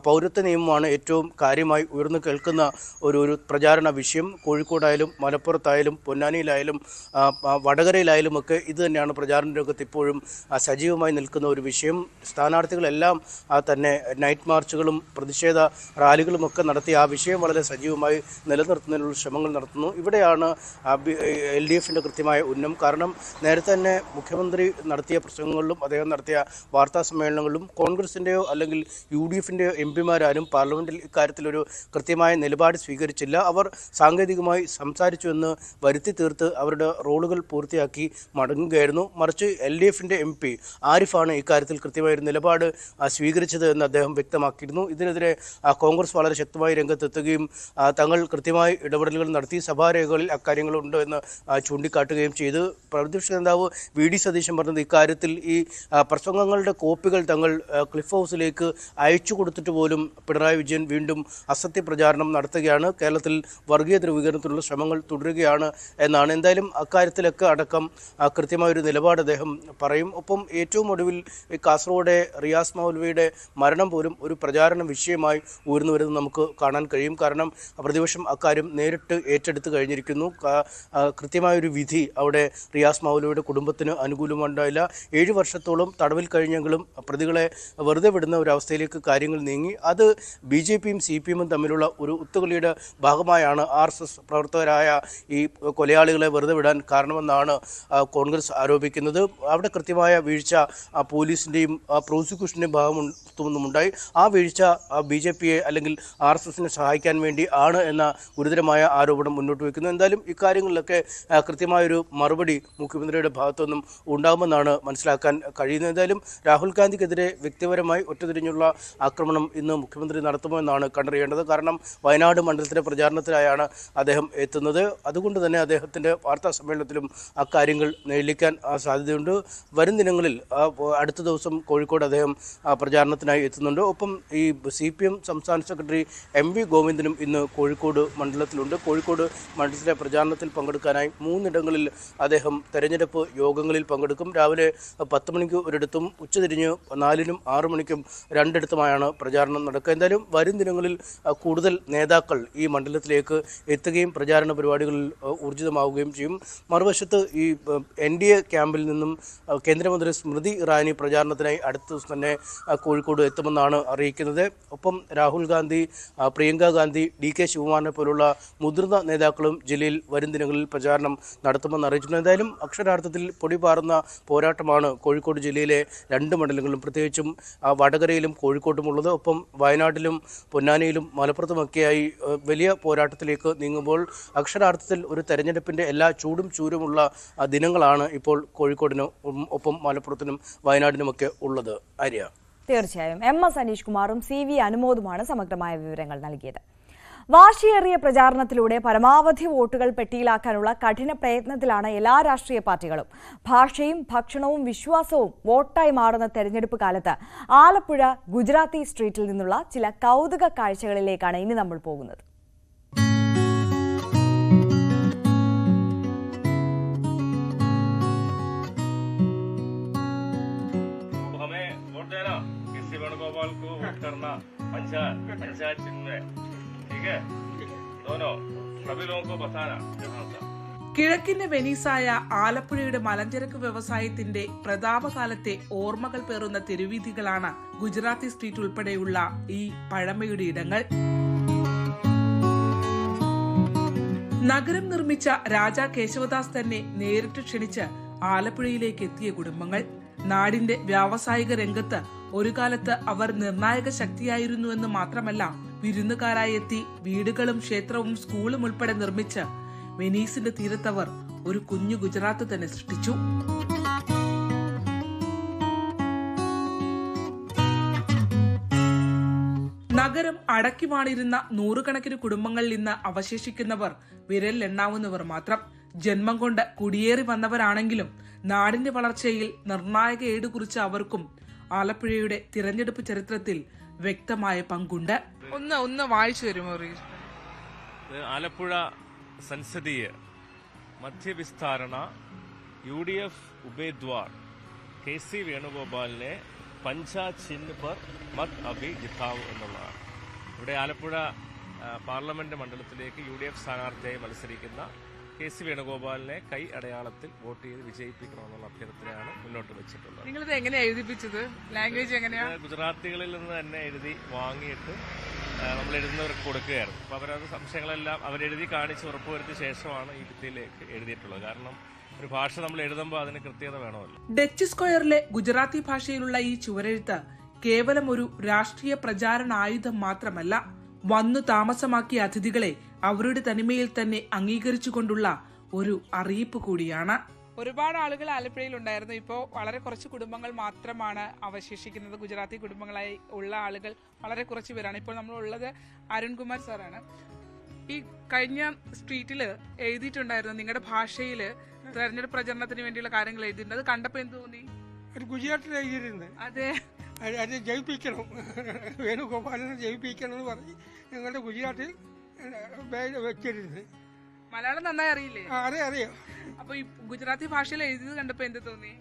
പൗരത്വ നിയമമാണ് ഏറ്റവും കാര്യമായി ഉയർന്നു കേൾക്കുന്ന ഒരു പ്രചാരണ വിഷയം. കോഴിക്കോടായാലും മലപ്പുറത്തായാലും പൊന്നാനിയിലായാലും വടകരയിലായാലും ഒക്കെ ഇത് തന്നെയാണ് പ്രചാരണ രംഗത്ത് ഇപ്പോഴും സജീവമായി നിൽക്കുന്ന ഒരു വിഷയം. സ്ഥാനാർത്ഥികളെല്ലാം തന്നെ നൈറ്റ് മാർച്ചുകളും പ്രതിഷേധ റാലികളും ഒക്കെ നടത്തി ആ വിഷയം വളരെ സജീവമായി നിലനിർത്തുന്നതിനുള്ള ശ്രമങ്ങൾ നടത്തുന്നു. ഇവിടെയാണ് LDFിൻ്റെ കൃത്യമായ ഉന്നം. കാരണം നേരത്തെ തന്നെ മുഖ്യമന്ത്രി നടത്തിയ പ്രസംഗങ്ങളിലും അദ്ദേഹം നടത്തിയ വാർത്താ സമ്മേളനങ്ങളിലും കോൺഗ്രസിൻ്റെയോ അല്ലെങ്കിൽ UDFിൻ്റെയോ MPമാരും പാർലമെൻറ്റിൽ ഇക്കാര്യത്തിലൊരു കൃത്യമായ നിലപാട് സ്വീകരിച്ചില്ല. അവർ സാങ്കേതികമായി സംസാരിച്ചു എന്ന് വരുത്തി തീർത്ത് അവരുടെ റോളുകൾ പൂർത്തിയാക്കി മടങ്ങുകയായിരുന്നു. മറിച്ച് LDFിൻ്റെ MP ആരിഫാണ് ഇക്കാര്യത്തിൽ കൃത്യമായൊരു നിലപാട് സ്വീകരിച്ചത് എന്ന് അദ്ദേഹം വ്യക്തമാക്കിയിരുന്നു. ഇതിനെതിരെ കോൺഗ്രസ് വളരെ ശക്തമായി രംഗത്തെത്തുകയും തങ്ങൾ കൃത്യമായി ഇടപെടലുകൾ നടത്തി സഭാരേഖകളിൽ അക്കാര്യങ്ങളുണ്ട് എന്ന് ചൂണ്ടിക്കാട്ടുകയും ചെയ്തു. പ്രതിപക്ഷ നേതാവ് VD സതീശൻ പറഞ്ഞത് ഇക്കാര്യത്തിൽ ഈ പ്രസംഗങ്ങളുടെ കോപ്പികൾ തങ്ങൾ ക്ലിഫ് ഹൗസിലേക്ക് അയച്ചു കൊടുത്തിട്ട് പോലും പിണറായി വിജയൻ വീണ്ടും അസത്യ പ്രചാരണം നടത്തുകയാണ്, കേരളത്തിൽ വർഗീയ ധ്രുവീകരണത്തിനുള്ള ശ്രമങ്ങൾ തുടരുകയാണ് എന്നാണ്. എന്തായാലും അക്കാര്യത്തിലൊക്കെ അടക്കം കൃത്യമായൊരു നിലപാട് അദ്ദേഹം പറയും. ഒപ്പം ഏറ്റവും ഒടുവിൽ കാസർഗോഡ് റിയാസ് മൗലവിയുടെ മരണം പോലും ഒരു പ്രചാരണ വിഷയമായി ഉയർന്നു വരുന്നത് നമുക്ക് കാണാൻ കഴിയും. കാരണം പ്രതിപക്ഷം അക്കാര്യം നേരിട്ട് ഏറ്റെടുത്ത് കഴിഞ്ഞിരിക്കുന്നു. കൃത്യമായൊരു വിധി അവിടെ റിയാസ് മൗലവിയുടെ കുടുംബത്തിന് അനുകൂലമുണ്ടായില്ല. 7 വർഷത്തോളം തടവിൽ കഴിഞ്ഞെങ്കിലും പ്രതികളെ വെറുതെ വിടുന്ന ഒരു അവസ്ഥയിലേക്ക് കാര്യങ്ങൾ നീങ്ങി. അത് BJPയും CPMും തമ്മിലുള്ള ഒരു ഒത്തുകളിയുടെ ഭാഗമായാണ് RSS പ്രവർത്തകരായ ഈ കൊലയാളികളെ വെറുതെ വിടാൻ കാരണമെന്നാണ് കോൺഗ്രസ് ആരോപിക്കുന്നത്. അവിടെ കൃത്യമായ വീഴ്ച പോലീസിൻ്റെയും പ്രോസിക്യൂഷൻ്റെയും ഭാഗത്തുനിന്നുമുണ്ടായി. ആ വീഴ്ച BJPയെ അല്ലെങ്കിൽ RSSനെ സഹായിക്കാൻ വേണ്ടി ആണ് എന്ന ഗുരുതരമായ ആരോപണം മുന്നോട്ട് വയ്ക്കുന്നു. എന്തായാലും ഇക്കാര്യങ്ങളിലൊക്കെ കൃത്യമായൊരു മറുപടി മുഖ്യമന്ത്രിയുടെ ഭാഗത്തുനിന്നും ഉണ്ടാകുമെന്നാണ് മനസ്സിലാക്കാൻ കഴിയുന്നത്. എന്തായാലും രാഹുൽ ഗാന്ധിക്കെതിരെ വ്യക്തിപരമായി ഒറ്റതിരിഞ്ഞുള്ള ആക്രമണം ഇന്ന് മുഖ്യമന്ത്രി നടത്തുമോ എന്നാണ് കണ്ടറിയേണ്ടത്. കാരണം വയനാട് മണ്ഡലത്തിലെ പ്രചാരണത്തിനായാണ് അദ്ദേഹം എത്തുന്നത്. അതുകൊണ്ട് തന്നെ അദ്ദേഹത്തിൻ്റെ വാർത്താ സമ്മേളനത്തിലും അക്കാര്യങ്ങൾ നേടിക്കാൻ സാധ്യതയുണ്ട്. വരും ദിനങ്ങളിൽ അടുത്ത ദിവസം കോഴിക്കോട് അദ്ദേഹം പ്രചാരണത്തിനായി എത്തുന്നുണ്ട്. ഒപ്പം ഈ CPM സംസ്ഥാന സെക്രട്ടറി MV ഗോവിന്ദനും ഇന്ന് കോഴിക്കോട് മണ്ഡലത്തിലുണ്ട്. കോഴിക്കോട് മണ്ഡലത്തിലെ പ്രചാരണത്തിൽ പങ്കെടുക്കാനായി 3 ഇടങ്ങളിൽ അദ്ദേഹം തെരഞ്ഞെടുപ്പ് യോഗങ്ങളിൽ പങ്കെടുക്കും. രാവിലെ 10 മണിക്ക് ഒരിടത്തും ഉച്ചതിരിഞ്ഞ് 4-നും 6 മണിക്കും 2 പ്രചാരണം നടക്കുക. എന്തായാലും വരും ദിനങ്ങളിൽ കൂടുതൽ നേതാക്കൾ ഈ മണ്ഡലത്തിലേക്ക് എത്തുകയും പ്രചാരണ പരിപാടികളിൽ ഊർജിതമാവുകയും ചെയ്യും. മറുവശത്ത് ഈ NDA ക്യാമ്പിൽ നിന്നും കേന്ദ്രമന്ത്രി സ്മൃതി ഇറാനി പ്രചാരണത്തിനായി അടുത്ത ദിവസം തന്നെ കോഴിക്കോട് എത്തുമെന്നാണ് അറിയിക്കുന്നത്. ഒപ്പം രാഹുൽ ഗാന്ധി, പ്രിയങ്ക ഗാന്ധി, DK ശിവകുമാറിനെ പോലുള്ള മുതിർന്ന നേതാക്കളും ജില്ലയിൽ വരും ദിനങ്ങളിൽ പ്രചാരണം നടത്തുമെന്ന് അറിയിച്ചിട്ടുണ്ട്. എന്തായാലും അക്ഷരാർത്ഥത്തിൽ പൊടി പാറുന്ന പോരാട്ടമാണ് നേതൃത്വമാണ് കോഴിക്കോട് ജില്ലയിലെ 2 മണ്ഡലങ്ങളിലും പ്രത്യേകിച്ചും വടകരയിലും കോഴിക്കോട്ടുമുള്ളത്. ഒപ്പം വയനാട്ടിലും പൊന്നാനിയിലും മലപ്പുറത്തുമൊക്കെയായി വലിയ പോരാട്ടത്തിലേക്ക് നീങ്ങുമ്പോൾ അക്ഷരാർത്ഥത്തിൽ ഒരു തെരഞ്ഞെടുപ്പിൻ്റെ എല്ലാ ചൂടും ചൂരുമുള്ള ദിനങ്ങളാണ് ഇപ്പോൾ കോഴിക്കോടിനും ഒപ്പം മലപ്പുറത്തിനും വയനാടിനുമൊക്കെ ഉള്ളത്. ആര്യ, തീർച്ചയായും. MS അനീഷ് കുമാറും CV അനുമോദുമാണ് സമഗ്രമായ വിവരങ്ങൾ നൽകിയത്. വാശിയേറിയ പ്രചാരണത്തിലൂടെ പരമാവധി വോട്ടുകൾ പെട്ടിയിലാക്കാനുള്ള കഠിന പ്രയത്നത്തിലാണ് എല്ലാ രാഷ്ട്രീയ പാർട്ടികളും. ഭാഷയും ഭക്ഷണവും വിശ്വാസവും വോട്ടായി മാറുന്ന തെരഞ്ഞെടുപ്പ് കാലത്ത് ആലപ്പുഴ ഗുജറാത്തി സ്ട്രീറ്റിൽ നിന്നുള്ള ചില കൗതുക കാഴ്ചകളിലേക്കാണ് ഇനി നമ്മൾ പോകുന്നത്. കിഴക്കിന്റെ വെനീസായ ആലപ്പുഴയുടെ മലഞ്ചരക്ക് വ്യവസായത്തിന്റെ പ്രതാപകാലത്തെ ഓർമ്മകൾ പേറുന്ന തെരുവീഥികളാണ് ഗുജറാത്തി സ്ട്രീറ്റ് ഉൾപ്പെടെയുള്ള ഈ പഴമയുടെ ഇടങ്ങൾ. നഗരം നിർമ്മിച്ച രാജാ കേശവദാസ് തന്നെ നേരിട്ട് ക്ഷണിച്ച് ആലപ്പുഴയിലേക്ക് എത്തിയ കുടുംബങ്ങൾ. നാടിന്റെ വ്യാവസായിക രംഗത്ത് ഒരു കാലത്ത് അവർ നിർണായക ശക്തിയായിരുന്നുവെന്ന് മാത്രമല്ല, വിരുന്നുകാരായി എത്തി വീടുകളും ക്ഷേത്രവും സ്കൂളും ഉൾപ്പെടെ നിർമ്മിച്ച് വെനീസിന്റെ തീരത്തവർ ഒരു കുഞ്ഞു ഗുജറാത്ത് തന്നെ സൃഷ്ടിച്ചു. നഗരം അടക്കി വാണിരുന്ന നൂറുകണക്കിന് കുടുംബങ്ങളിൽ നിന്ന് അവശേഷിക്കുന്നവർ വിരലിലെണ്ണാവുന്നവർ മാത്രം. ജന്മം കൊണ്ട് കുടിയേറി വന്നവരാണെങ്കിലും നാടിന്റെ വളർച്ചയിൽ നിർണായക ഏട് കുറിച്ച അവർക്കും ആലപ്പുഴയുടെ തിരഞ്ഞെടുപ്പ് ചരിത്രത്തിൽ വ്യക്തമായ പങ്കുണ്ട്. ഒന്ന് വായിച്ചു തരുമോ? ആലപ്പുഴ संसदीय मध्य विस्तारण UDF उम्मीदवार KC വേണുഗോപാൽ ने पंचा चिन्ह पर मत अभी जिताव എന്നുള്ളതാണ്. ഇവിടെ ആലപ്പുഴ പാർലമെന്റ് മണ്ഡലത്തിലേക്ക് UDF സ്ഥാനാർത്ഥിയായി മത്സരിക്കുന്ന KC വേണുഗോപാലിനെ കൈ അടയാളത്തിൽ വോട്ട് ചെയ്ത് വിജയിപ്പിക്കണമെന്നുള്ള അഭ്യർത്ഥനയാണ് മുന്നോട്ട് വെച്ചിട്ടുള്ളത്. നിങ്ങളിത് എങ്ങനെയാണ് എഴുതിപ്പിച്ചത്? ലാംഗ്വേജ് എങ്ങനെയാണ്? ഗുജറാത്തികളിൽ നിന്ന് തന്നെ എഴുതി വാങ്ങിയിട്ട് നമ്മൾ എഴുതുന്നവർക്ക് കൊടുക്കുകയായിരുന്നു. അപ്പോൾ അവരത് സംശയങ്ങളെല്ലാം അവരെഴുതി കാണിച്ച് ഉറപ്പുവരുത്തിയ ശേഷമാണ് ഈ ഭിത്തിയിലേക്ക് എഴുതിയിട്ടുള്ളത്. കാരണം ഒരു ഭാഷ നമ്മൾ എഴുതുമ്പോൾ അതിന് കൃത്യത വേണമല്ലോ. ഡച്ച് സ്ക്വയറിലെ ഗുജറാത്തി ഭാഷയിലുള്ള ഈ ചുവരെഴുത്ത് കേവലം ഒരു രാഷ്ട്രീയ പ്രചാരണ ആയുധം മാത്രമല്ല, വന്നു താമസമാക്കിയ അതിഥികളെ അവരുടെ തനിമയിൽ തന്നെ അംഗീകരിച്ചുകൊണ്ടുള്ള ഒരു അറിയിപ്പ് കൂടിയാണ്. ഒരുപാട് ആളുകൾ ആലപ്പുഴയിൽ ഉണ്ടായിരുന്നു. ഇപ്പോൾ വളരെ കുറച്ച് കുടുംബങ്ങൾ മാത്രമാണ് അവശേഷിക്കുന്നത്. ഗുജറാത്തി കുടുംബങ്ങളായി ഉള്ള ആളുകൾ വളരെ കുറച്ച് പേരാണ്. ഇപ്പോൾ നമ്മൾ ഉള്ളത് അരുൺകുമാർ സാറാണ്. ഈ കഴിഞ്ഞ സ്ട്രീറ്റിൽ എഴുതിയിട്ടുണ്ടായിരുന്നു നിങ്ങളുടെ ഭാഷയിൽ തെരഞ്ഞെടുപ്പ് പ്രചരണത്തിന് വേണ്ടിയുള്ള കാര്യങ്ങൾ എഴുതിയിട്ടുണ്ട്. അത് കണ്ടപ്പോൾ എന്ത് തോന്നി? ഗുജറാത്തിൽ എഴുതിയിട്ടുണ്ട്. അതെ, അത് ജയിപ്പിക്കണം, വേണുഗോപാലിനെ ജയിപ്പിക്കണം എന്ന് പറഞ്ഞ് ഞങ്ങളുടെ ഗുജറാത്തിൽ വെച്ചിരുന്നത്. മലയാളം നന്നായി അറിയില്ലേ? അറിയാം. അപ്പൊ ഈ ഗുജറാത്തി ഭാഷയിൽ എഴുതിയത് കണ്ടപ്പോ എന്ത് തോന്നി?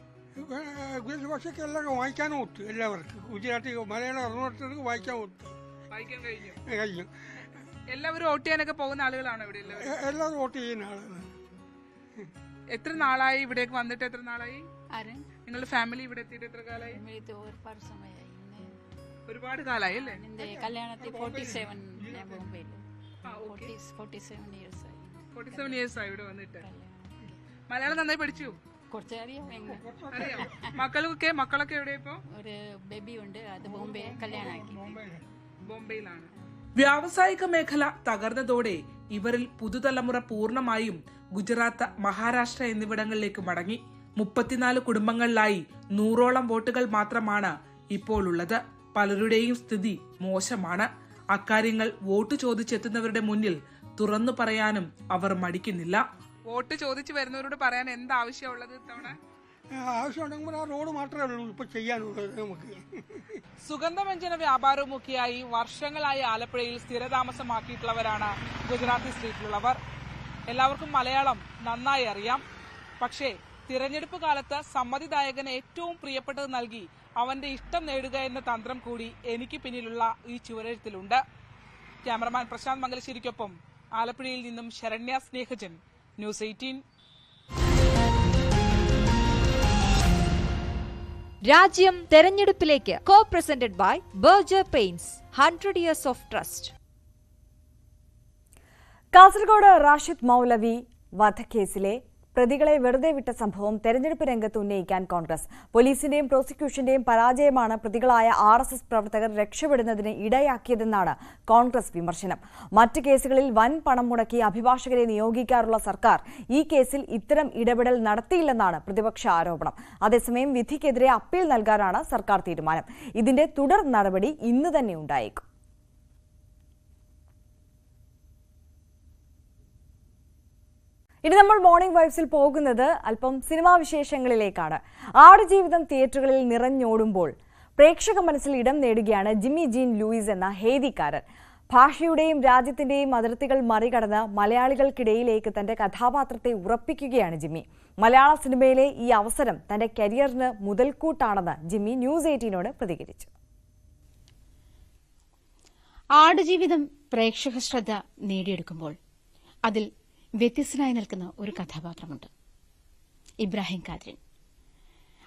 ഗുജറാത്തി ഭാഷയ്ക്ക് എല്ലാവർക്കും വായിക്കാനും ഒത്തു. എല്ലാവർക്കും ഗുജറാത്തി മലയാളം അറിഞ്ഞിടത്തേക്ക് വായിക്കാൻ കഴിഞ്ഞു. എല്ലാവരും വോട്ട് ചെയ്യാനൊക്കെ പോകുന്ന ആളുകളാണ് ഇവിടെ? എല്ലാവരും വോട്ട് ചെയ്യുന്ന ആളുകളാണ്. എത്ര നാളായി ഇവിടേക്ക് വന്നിട്ട്? എത്ര നാളായി നിങ്ങളുടെ ഫാമിലി ഇവിടെ എത്തിയിട്ട്? എത്ര കാലായി? ഒരുപാട് കാലായി അല്ലേ? കല്യാണത്തിൽ 47 ഇയേഴ്സ് ആയി ഇവിടെ വന്നിട്ട്. മലയാളം നന്നായി പഠിച്ചു? കുറച്ചറിയാം. മക്കളൊക്കെ എവിടെ? ഇപ്പൊ ഒരു ബേബി ഉണ്ട്, അത് ബോംബെയിലാണ്. വ്യാവസായിക മേഖല തകർന്നതോടെ ഇവരിൽ പുതുതലമുറ പൂർണ്ണമായും ഗുജറാത്ത്, മഹാരാഷ്ട്ര എന്നിവിടങ്ങളിലേക്ക് മടങ്ങി. 34 കുടുംബങ്ങളിലായി 100ഓളം വോട്ടുകൾ മാത്രമാണ് ഇപ്പോൾ ഉള്ളത്. പലരുടെയും സ്ഥിതി മോശമാണ്. അക്കാര്യങ്ങൾ വോട്ട് ചോദിച്ചെത്തുന്നവരുടെ മുന്നിൽ തുറന്നു പറയാനും അവർ മടിക്കുന്നില്ല. വോട്ട് ചോദിച്ചു വരുന്നവരോട് പറയാൻ എന്താവശ്യമുള്ളത് ഇത്തവണ? ആവശ്യമുണ്ടെങ്കിൽ ആ റോഡ് മാത്രമേ ഉള്ളൂ ഇപ്പൊ ചെയ്യാനുള്ളത് നമുക്ക്. സുഗന്ധവ്യഞ്ജന വ്യാപാരവുമൊക്കെയായി വർഷങ്ങളായി ആലപ്പുഴയിൽ സ്ഥിരതാമസമാക്കിയിട്ടുള്ളവരാണ് ഗുജറാത്തി സ്ട്രീറ്റിലുള്ളവർ. എല്ലാവർക്കും മലയാളം നന്നായി അറിയാം. പക്ഷേ തിരഞ്ഞെടുപ്പ് കാലത്ത് സമ്മതിദായകന് ഏറ്റവും പ്രിയപ്പെട്ടത് നൽകി അവന്റെ ഇഷ്ടം നേടുക എന്ന തന്ത്രം കൂടി എനിക്ക് പിന്നിലുള്ള ഈ ചുവരെഴുത്തിലുണ്ട്. ക്യാമറമാൻ പ്രശാന്ത് മംഗലശ്ശേരിക്കൊപ്പം ആലപ്പുഴയിൽ നിന്നും ശരണ്യ സ്നേഹജൻ, ന്യൂസ് 18. രാജ്യം തെരഞ്ഞെടുപ്പിലേക്ക്. Co presented by Berger paints, 100 years of trust. Kasaragod Rashid Maulavi വധക്കേസിലെ പ്രതികളെ വെറുതെ വിട്ട സംഭവം തെരഞ്ഞെടുപ്പ് രംഗത്ത് ഉന്നയിക്കാൻ കോൺഗ്രസ്. പോലീസിന്റെയും പ്രോസിക്യൂഷന്റെയും പരാജയമാണ് പ്രതികളായ RSS പ്രവർത്തകർ രക്ഷപ്പെടുന്നതിന് ഇടയാക്കിയതെന്നാണ് കോൺഗ്രസ് വിമർശനം. മറ്റ് കേസുകളിൽ വൻ പണം മുടക്കി അഭിഭാഷകരെ നിയോഗിക്കാറുള്ള സർക്കാർ ഈ കേസിൽ ഇത്തരം ഇടപെടൽ നടത്തിയില്ലെന്നാണ് പ്രതിപക്ഷ ആരോപണം. അതേസമയം വിധിക്കെതിരെ അപ്പീൽ നൽകാനാണ് സർക്കാർ തീരുമാനം. ഇതിന്റെ തുടർ നടപടി ഇന്ന് തന്നെ ഉണ്ടായേക്കും. ഇനി നമ്മൾ മോർണിംഗ് വൈബ്സിൽ പോകുന്നത് അല്പം സിനിമാ വിശേഷങ്ങളിലേക്കാണ്. ആടുജീവിതം തിയേറ്ററുകളിൽ നിറഞ്ഞോടുമ്പോൾ പ്രേക്ഷക മനസ്സിൽ ഇടം നേടുകയാണ് ജിമ്മി ജീൻ ലൂയിസ് എന്ന ഹേദിക്കാരൻ. ഭാഷയുടെയും രാജ്യത്തിന്റെയും അതിർത്തികൾ മറികടന്ന് മലയാളികൾക്കിടയിലേക്ക് തന്റെ കഥാപാത്രത്തെ ഉറപ്പിക്കുകയാണ് ജിമ്മി. മലയാള സിനിമയിലെ ഈ അവസരം തന്റെ കരിയറിന് മുതൽക്കൂട്ടാണെന്ന് ജിമ്മി ന്യൂസ് 18നോട് പ്രതികരിച്ചു. ആടുജീവിതം പ്രേക്ഷക ശ്രദ്ധ നേടിയെടുക്കുമ്പോൾ അതിൽ വ്യത്യസ്തനായി നിൽക്കുന്ന ഒരു കഥാപാത്രമുണ്ട്, ഇബ്രാഹിം കാദ്രിൻ.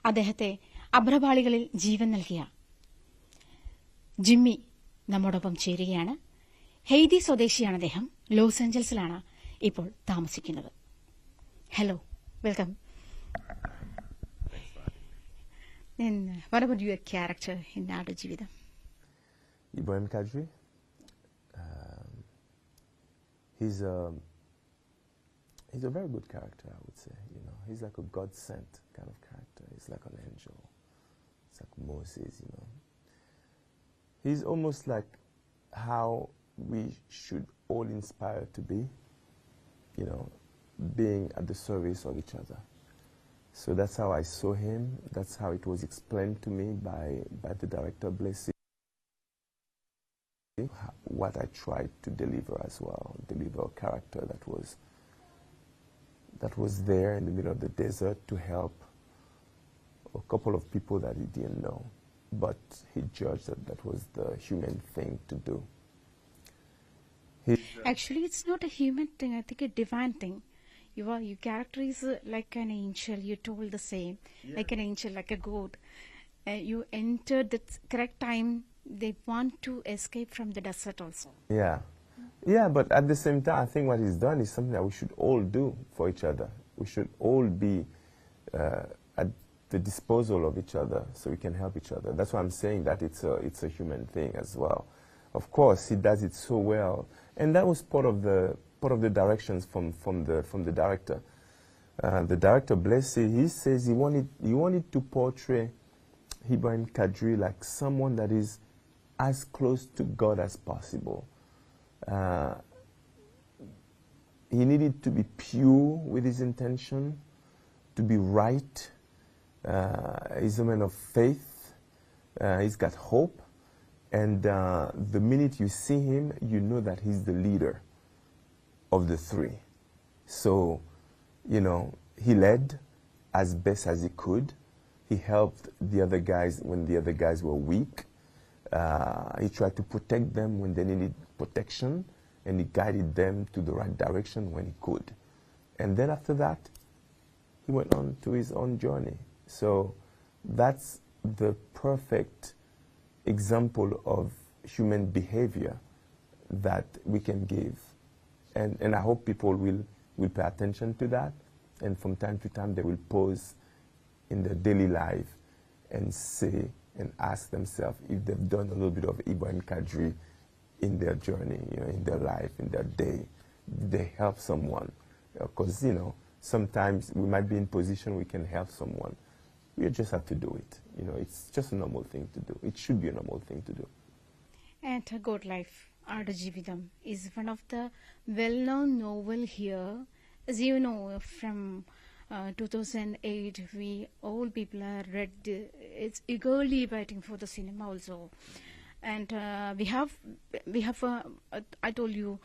അദ്ദേഹത്തെ അഭ്രപാളികളിൽ ജീവൻ നൽകിയ ജിമ്മി നമ്മോടൊപ്പം ചേരുകയാണ്. ഹെയ്തി സ്വദേശിയാണ് അദ്ദേഹം. ലോസ് ഏഞ്ചൽസിലാണ് ഇപ്പോൾ താമസിക്കുന്നത്. Hello, welcome. What about your character in Aadujeevitham? Ibrahim Kadri. He's a very good character, I would say. You know, he's like a God-sent kind of character. He's like an angel. It's like Moses, you know. He's almost like how we should all inspire to be, you know, being at the service of each other. So that's how I saw him. That's how it was explained to me by the director, Blessy. What I tried to deliver as well, deliver a character that was there in the middle of the desert to help a couple of people that he didn't know, but he judged that was the human thing to do. Actually, it's not a human thing. I think a divine thing. Your character is like an angel. You told the same, like an angel, like a god. You entered the correct time. They want to escape from the desert also. Yeah, but at the same time, I think what he's done is something that we should all do for each other. We should all be at the disposal of each other so we can help each other. That's why I'm saying that it's a human thing as well. Of course, he does it so well, and that was part of the directions from the director. The director, Blessy, he says he wanted to portray Ibrahim Kadri like someone that is as close to God as possible. He needed to be pure with his intention, to be right. He's a man of faith. He's got hope. And the minute you see him, you know that he's the leader of the three. So, you know, he led as best as he could. He helped the other guys when the other guys were weak. He tried to protect them when they needed protection, and he guided them to the right direction when he could. And then after that, he went on to his own journey. So that's the perfect example of human behavior that we can give. And I hope people will pay attention to that, and from time to time they will pause in their daily life and say and ask themselves if they've done a little bit of Ibrahim Kadri in their journey, you know, in their life, in their day. Did they help someone? Because, you know, sometimes we might be in position we can help someone. We just have to do it. You know, it's just a normal thing to do. It should be a normal thing to do. And A Good Life, Adujeevitham, is one of the well-known novel here. As you know, from 2008, we all people are read. It's eagerly waiting for the cinema also, and we have. I told you,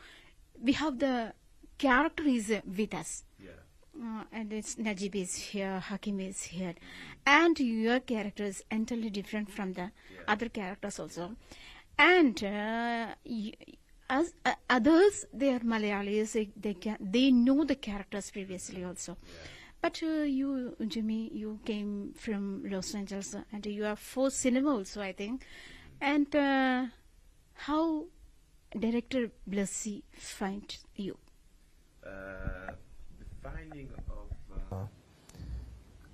we have the character is with us. And it's Najib is here, Hakim is here, and your character is entirely different from the other characters also. And as others, they are Malayalis. They know the characters previously also. But you, Jimmy, you came from Los Angeles, and you are for cinema also, I think. And how director Blessy find you? The finding of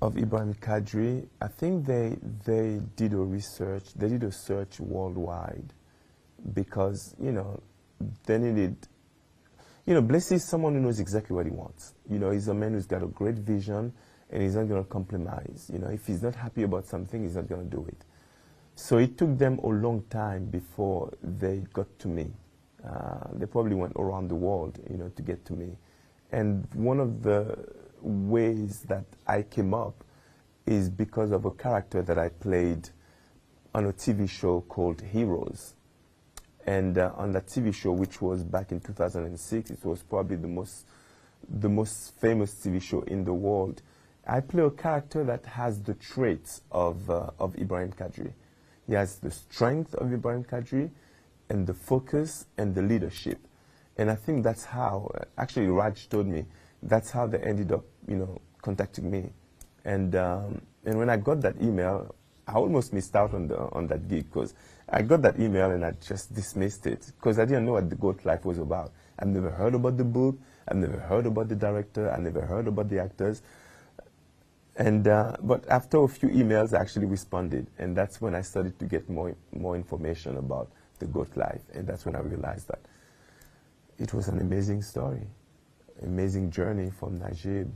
of Ibrahim Kadri, I think they did a research. They did a search worldwide because they needed. Blessy is someone who knows exactly what he wants. He's a man who's got a great vision, and he's not going to compromise. If he's not happy about something, he's not going to do it. So it took them a long time before they got to me. They probably went around the world, to get to me. And one of the ways that I came up is because of a character that I played on a TV show called Heroes. And on that TV show, which was back in 2006, it was probably the most famous TV show in the world. I play a character that has the traits of Ibrahim Kadri. He has the strength of Ibrahim Kadri and the focus and the leadership. And I think that's how, actually Raj told me, that's how they ended up, contacting me. And when I got that email, I almost missed out on that gig because I got that email and I just dismissed it because I didn't know what The Goat Life was about. I've never heard about the book. I've never heard about the director. I never heard about the actors. And but after a few emails, I actually responded, and that's when I started to get more information about The Goat Life, and that's when I realized that it was an amazing story, amazing journey from Najib,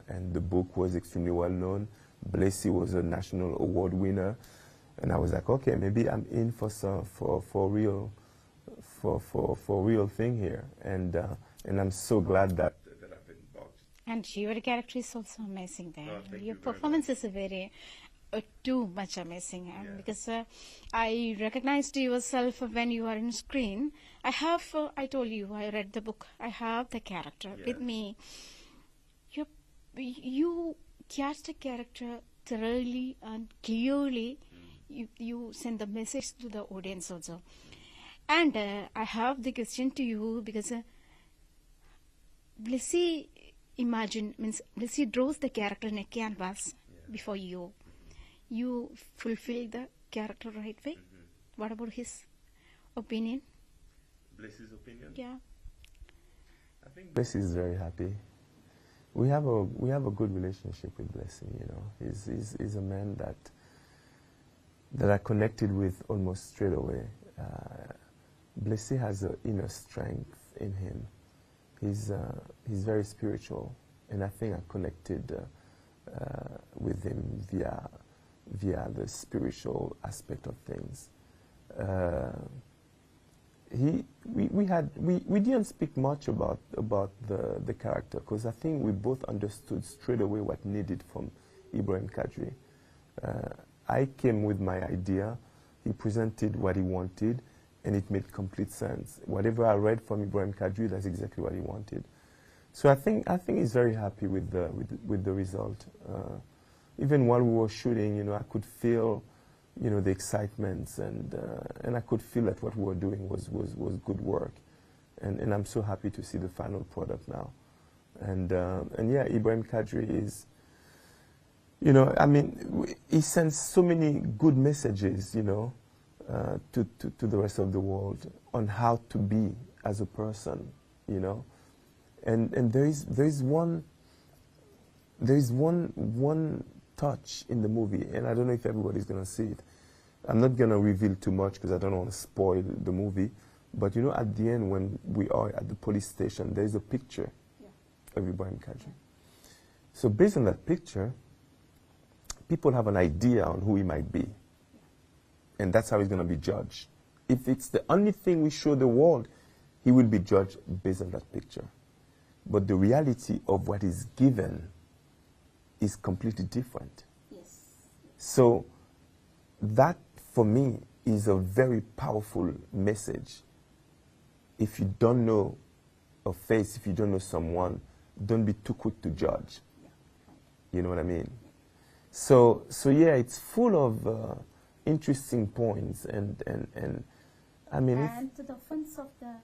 and the book was extremely well known. Blessy was a national award winner, and I was like, okay, maybe I'm in for real thing here, and I'm so glad that. And your character is also amazing there. Your performance is very, too much amazing. Because I recognized yourself when you are in screen. I told you, I read the book. I have the character with me. You cast a character thoroughly and clearly. You send the message to the audience also. And I have the question to you because Blessy Blessy draws the character in a canvas before you. You fulfill the character right way. What about his opinion? Blessy's opinion? Yeah. I think Blessy is very happy. We have a good relationship with Blessy. He's a man that I connected with almost straight away. Blessy has an inner strength in him. He's very spiritual, and I think I connected with him via the spiritual aspect of things. We didn't speak much about the character because I think we both understood straight away what needed from Ibrahim Kadri. I came with my idea. He presented what he wanted, and it made complete sense. Whatever I read from Ibrahim Kadri, that's exactly what he wanted. So I think he's very happy with the result. Even while we were shooting, I could feel, the excitement, and I could feel that what we were doing was good work, and I'm so happy to see the final product now. And yeah, Ibrahim Kadri is, he sends so many good messages, to the rest of the world on how to be as a person, and there is one touch in the movie, and I don't know if everybody's gonna see it. I'm not gonna reveal too much because I don't want to spoil the movie, but at the end when we are at the police station, there is a picture of Ibrahim Kadri. So based on that picture, people have an idea on who he might be. And that's how he's going to be judged. If it's the only thing we show the world, he will be judged based on that picture. But the reality of what is given is completely different. Yes. So that, for me, is a very powerful message. If you don't know a face, if you don't know someone, don't be too quick to judge. You know what I mean? So yeah, it's full of interesting points, and I mean. And the offense of the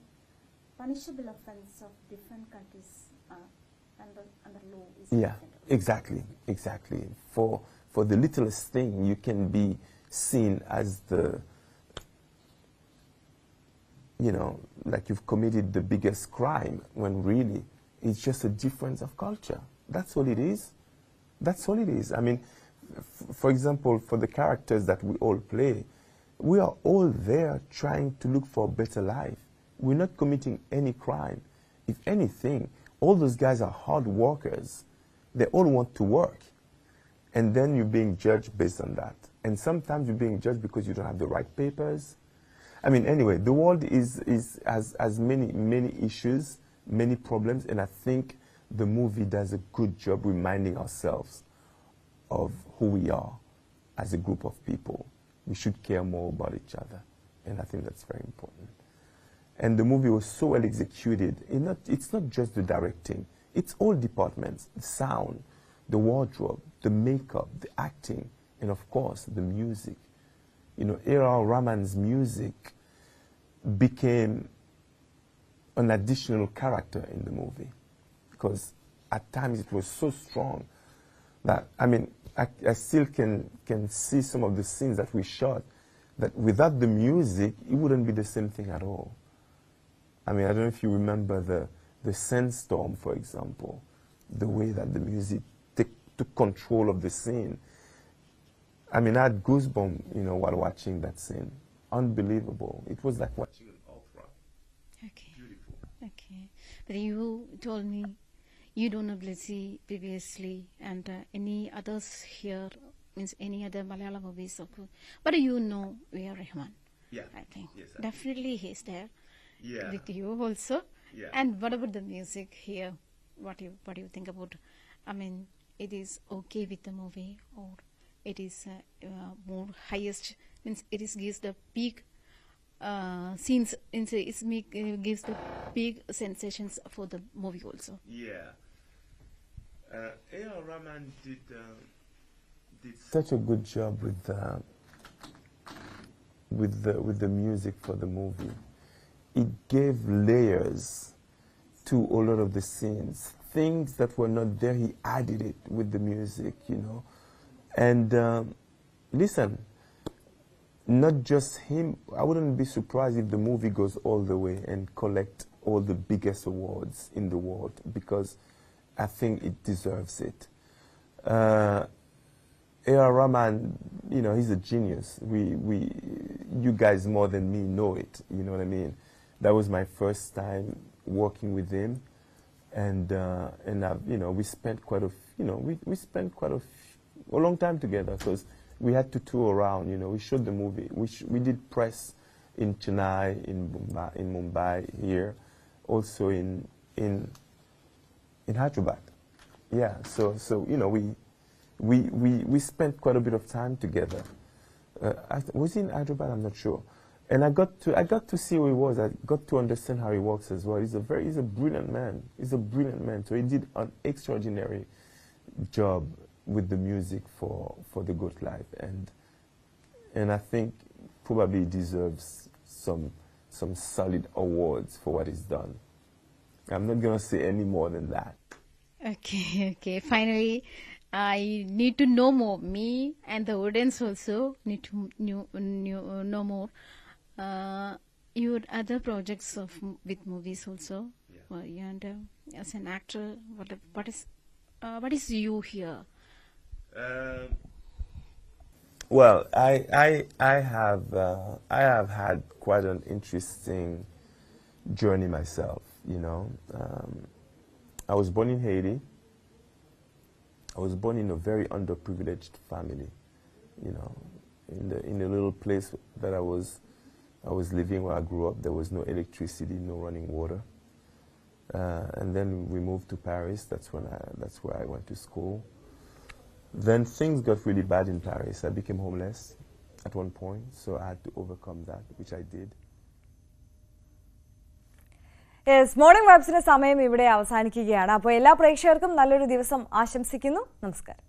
punishable offense of different countries under law is different. Exactly. For the littlest thing, you can be seen as like you've committed the biggest crime, when really it's just a difference of culture. That's all it is. That's all it is. I mean, for example, for the characters that we all play, we are all there trying to look for a better life. We're not committing any crime. If anything, all those guys are hard workers. They all want to work. And then you're being judged based on that. And sometimes you're being judged because you don't have the right papers. I mean, anyway, the world has many issues, many problems, and I think the movie does a good job reminding ourselves of who we are as a group of people. We should care more about each other, and I think that's very important. And the movie was so well executed. It's not just the directing. It's all departments, the sound, the wardrobe, the makeup, the acting, and of course, the music. You know, A.R. Rahman's music became an additional character in the movie because at times it was so strong that, I mean, I still can see some of the scenes that we shot that without the music, it wouldn't be the same thing at all. I mean, I don't know if you remember the sandstorm, for example, the way that the music took control of the scene. I mean, I had goosebumps, you know, while watching that scene. Unbelievable. It was like watching an opera. Okay. Beautiful. Okay. But you told me you don't know Blissy previously and any others here, means any other Malayalam movies. But you know A.R. Rahman. Yeah. I think. Yes, Definitely he's there. Yeah. With you also. Yeah. And what about the music here? What do you think about? I mean, it is okay with the movie, or it is more highest, means it is gives the peak scenes, gives the peak sensations for the movie also. Yeah. A.R. Rahman did such a good job with the music for the movie. It gave layers to a lot of the scenes. Things that were not there, he added it with the music, you know. And listen, not just him, I wouldn't be surprised if the movie goes all the way and collect all the biggest awards in the world, because I think it deserves it. A.R. Rahman, you know, he's a genius. You guys more than me know it, you know what I mean? That was my first time working with him. And you know, we spent quite a long time together because we had to tour around. You know, we shot the movie. We did press in Chennai, in Mumbai here, also in Hyderabad. Yeah. So you know, we spent quite a bit of time together. Was he in Hyderabad? I'm not sure. And I got to see who he was. I got to understand how he works as well. He's a brilliant man. He's a brilliant man. So he did an extraordinary job with the music for The Good Life, and I think probably he deserves some solid awards for what he's done. I'm not gonna say any more than that. Okay. Finally, I need to know more. Me and the audience also need to know more. Your other projects with movies also, yeah. And as an actor, what is you here? Well, I have had quite an interesting journey myself. You know, I was born in Haiti. I was born in a very underprivileged family. You know, in a little place that I was living where I grew up. There was no electricity, no running water. And then we moved to Paris. That's where I went to school. Then things got really bad in Paris. I became homeless at one point, so I had to overcome that, which I did. Yes, morning വൈബ്സിന്റെ സമയം ഇവിടെ അവസാനിക്കുകയാണ്. അപ്പോൾ എല്ലാ പ്രേക്ഷകർക്കും നല്ലൊരു ദിവസം ആശംസിക്കുന്നു. നമസ്കാരം.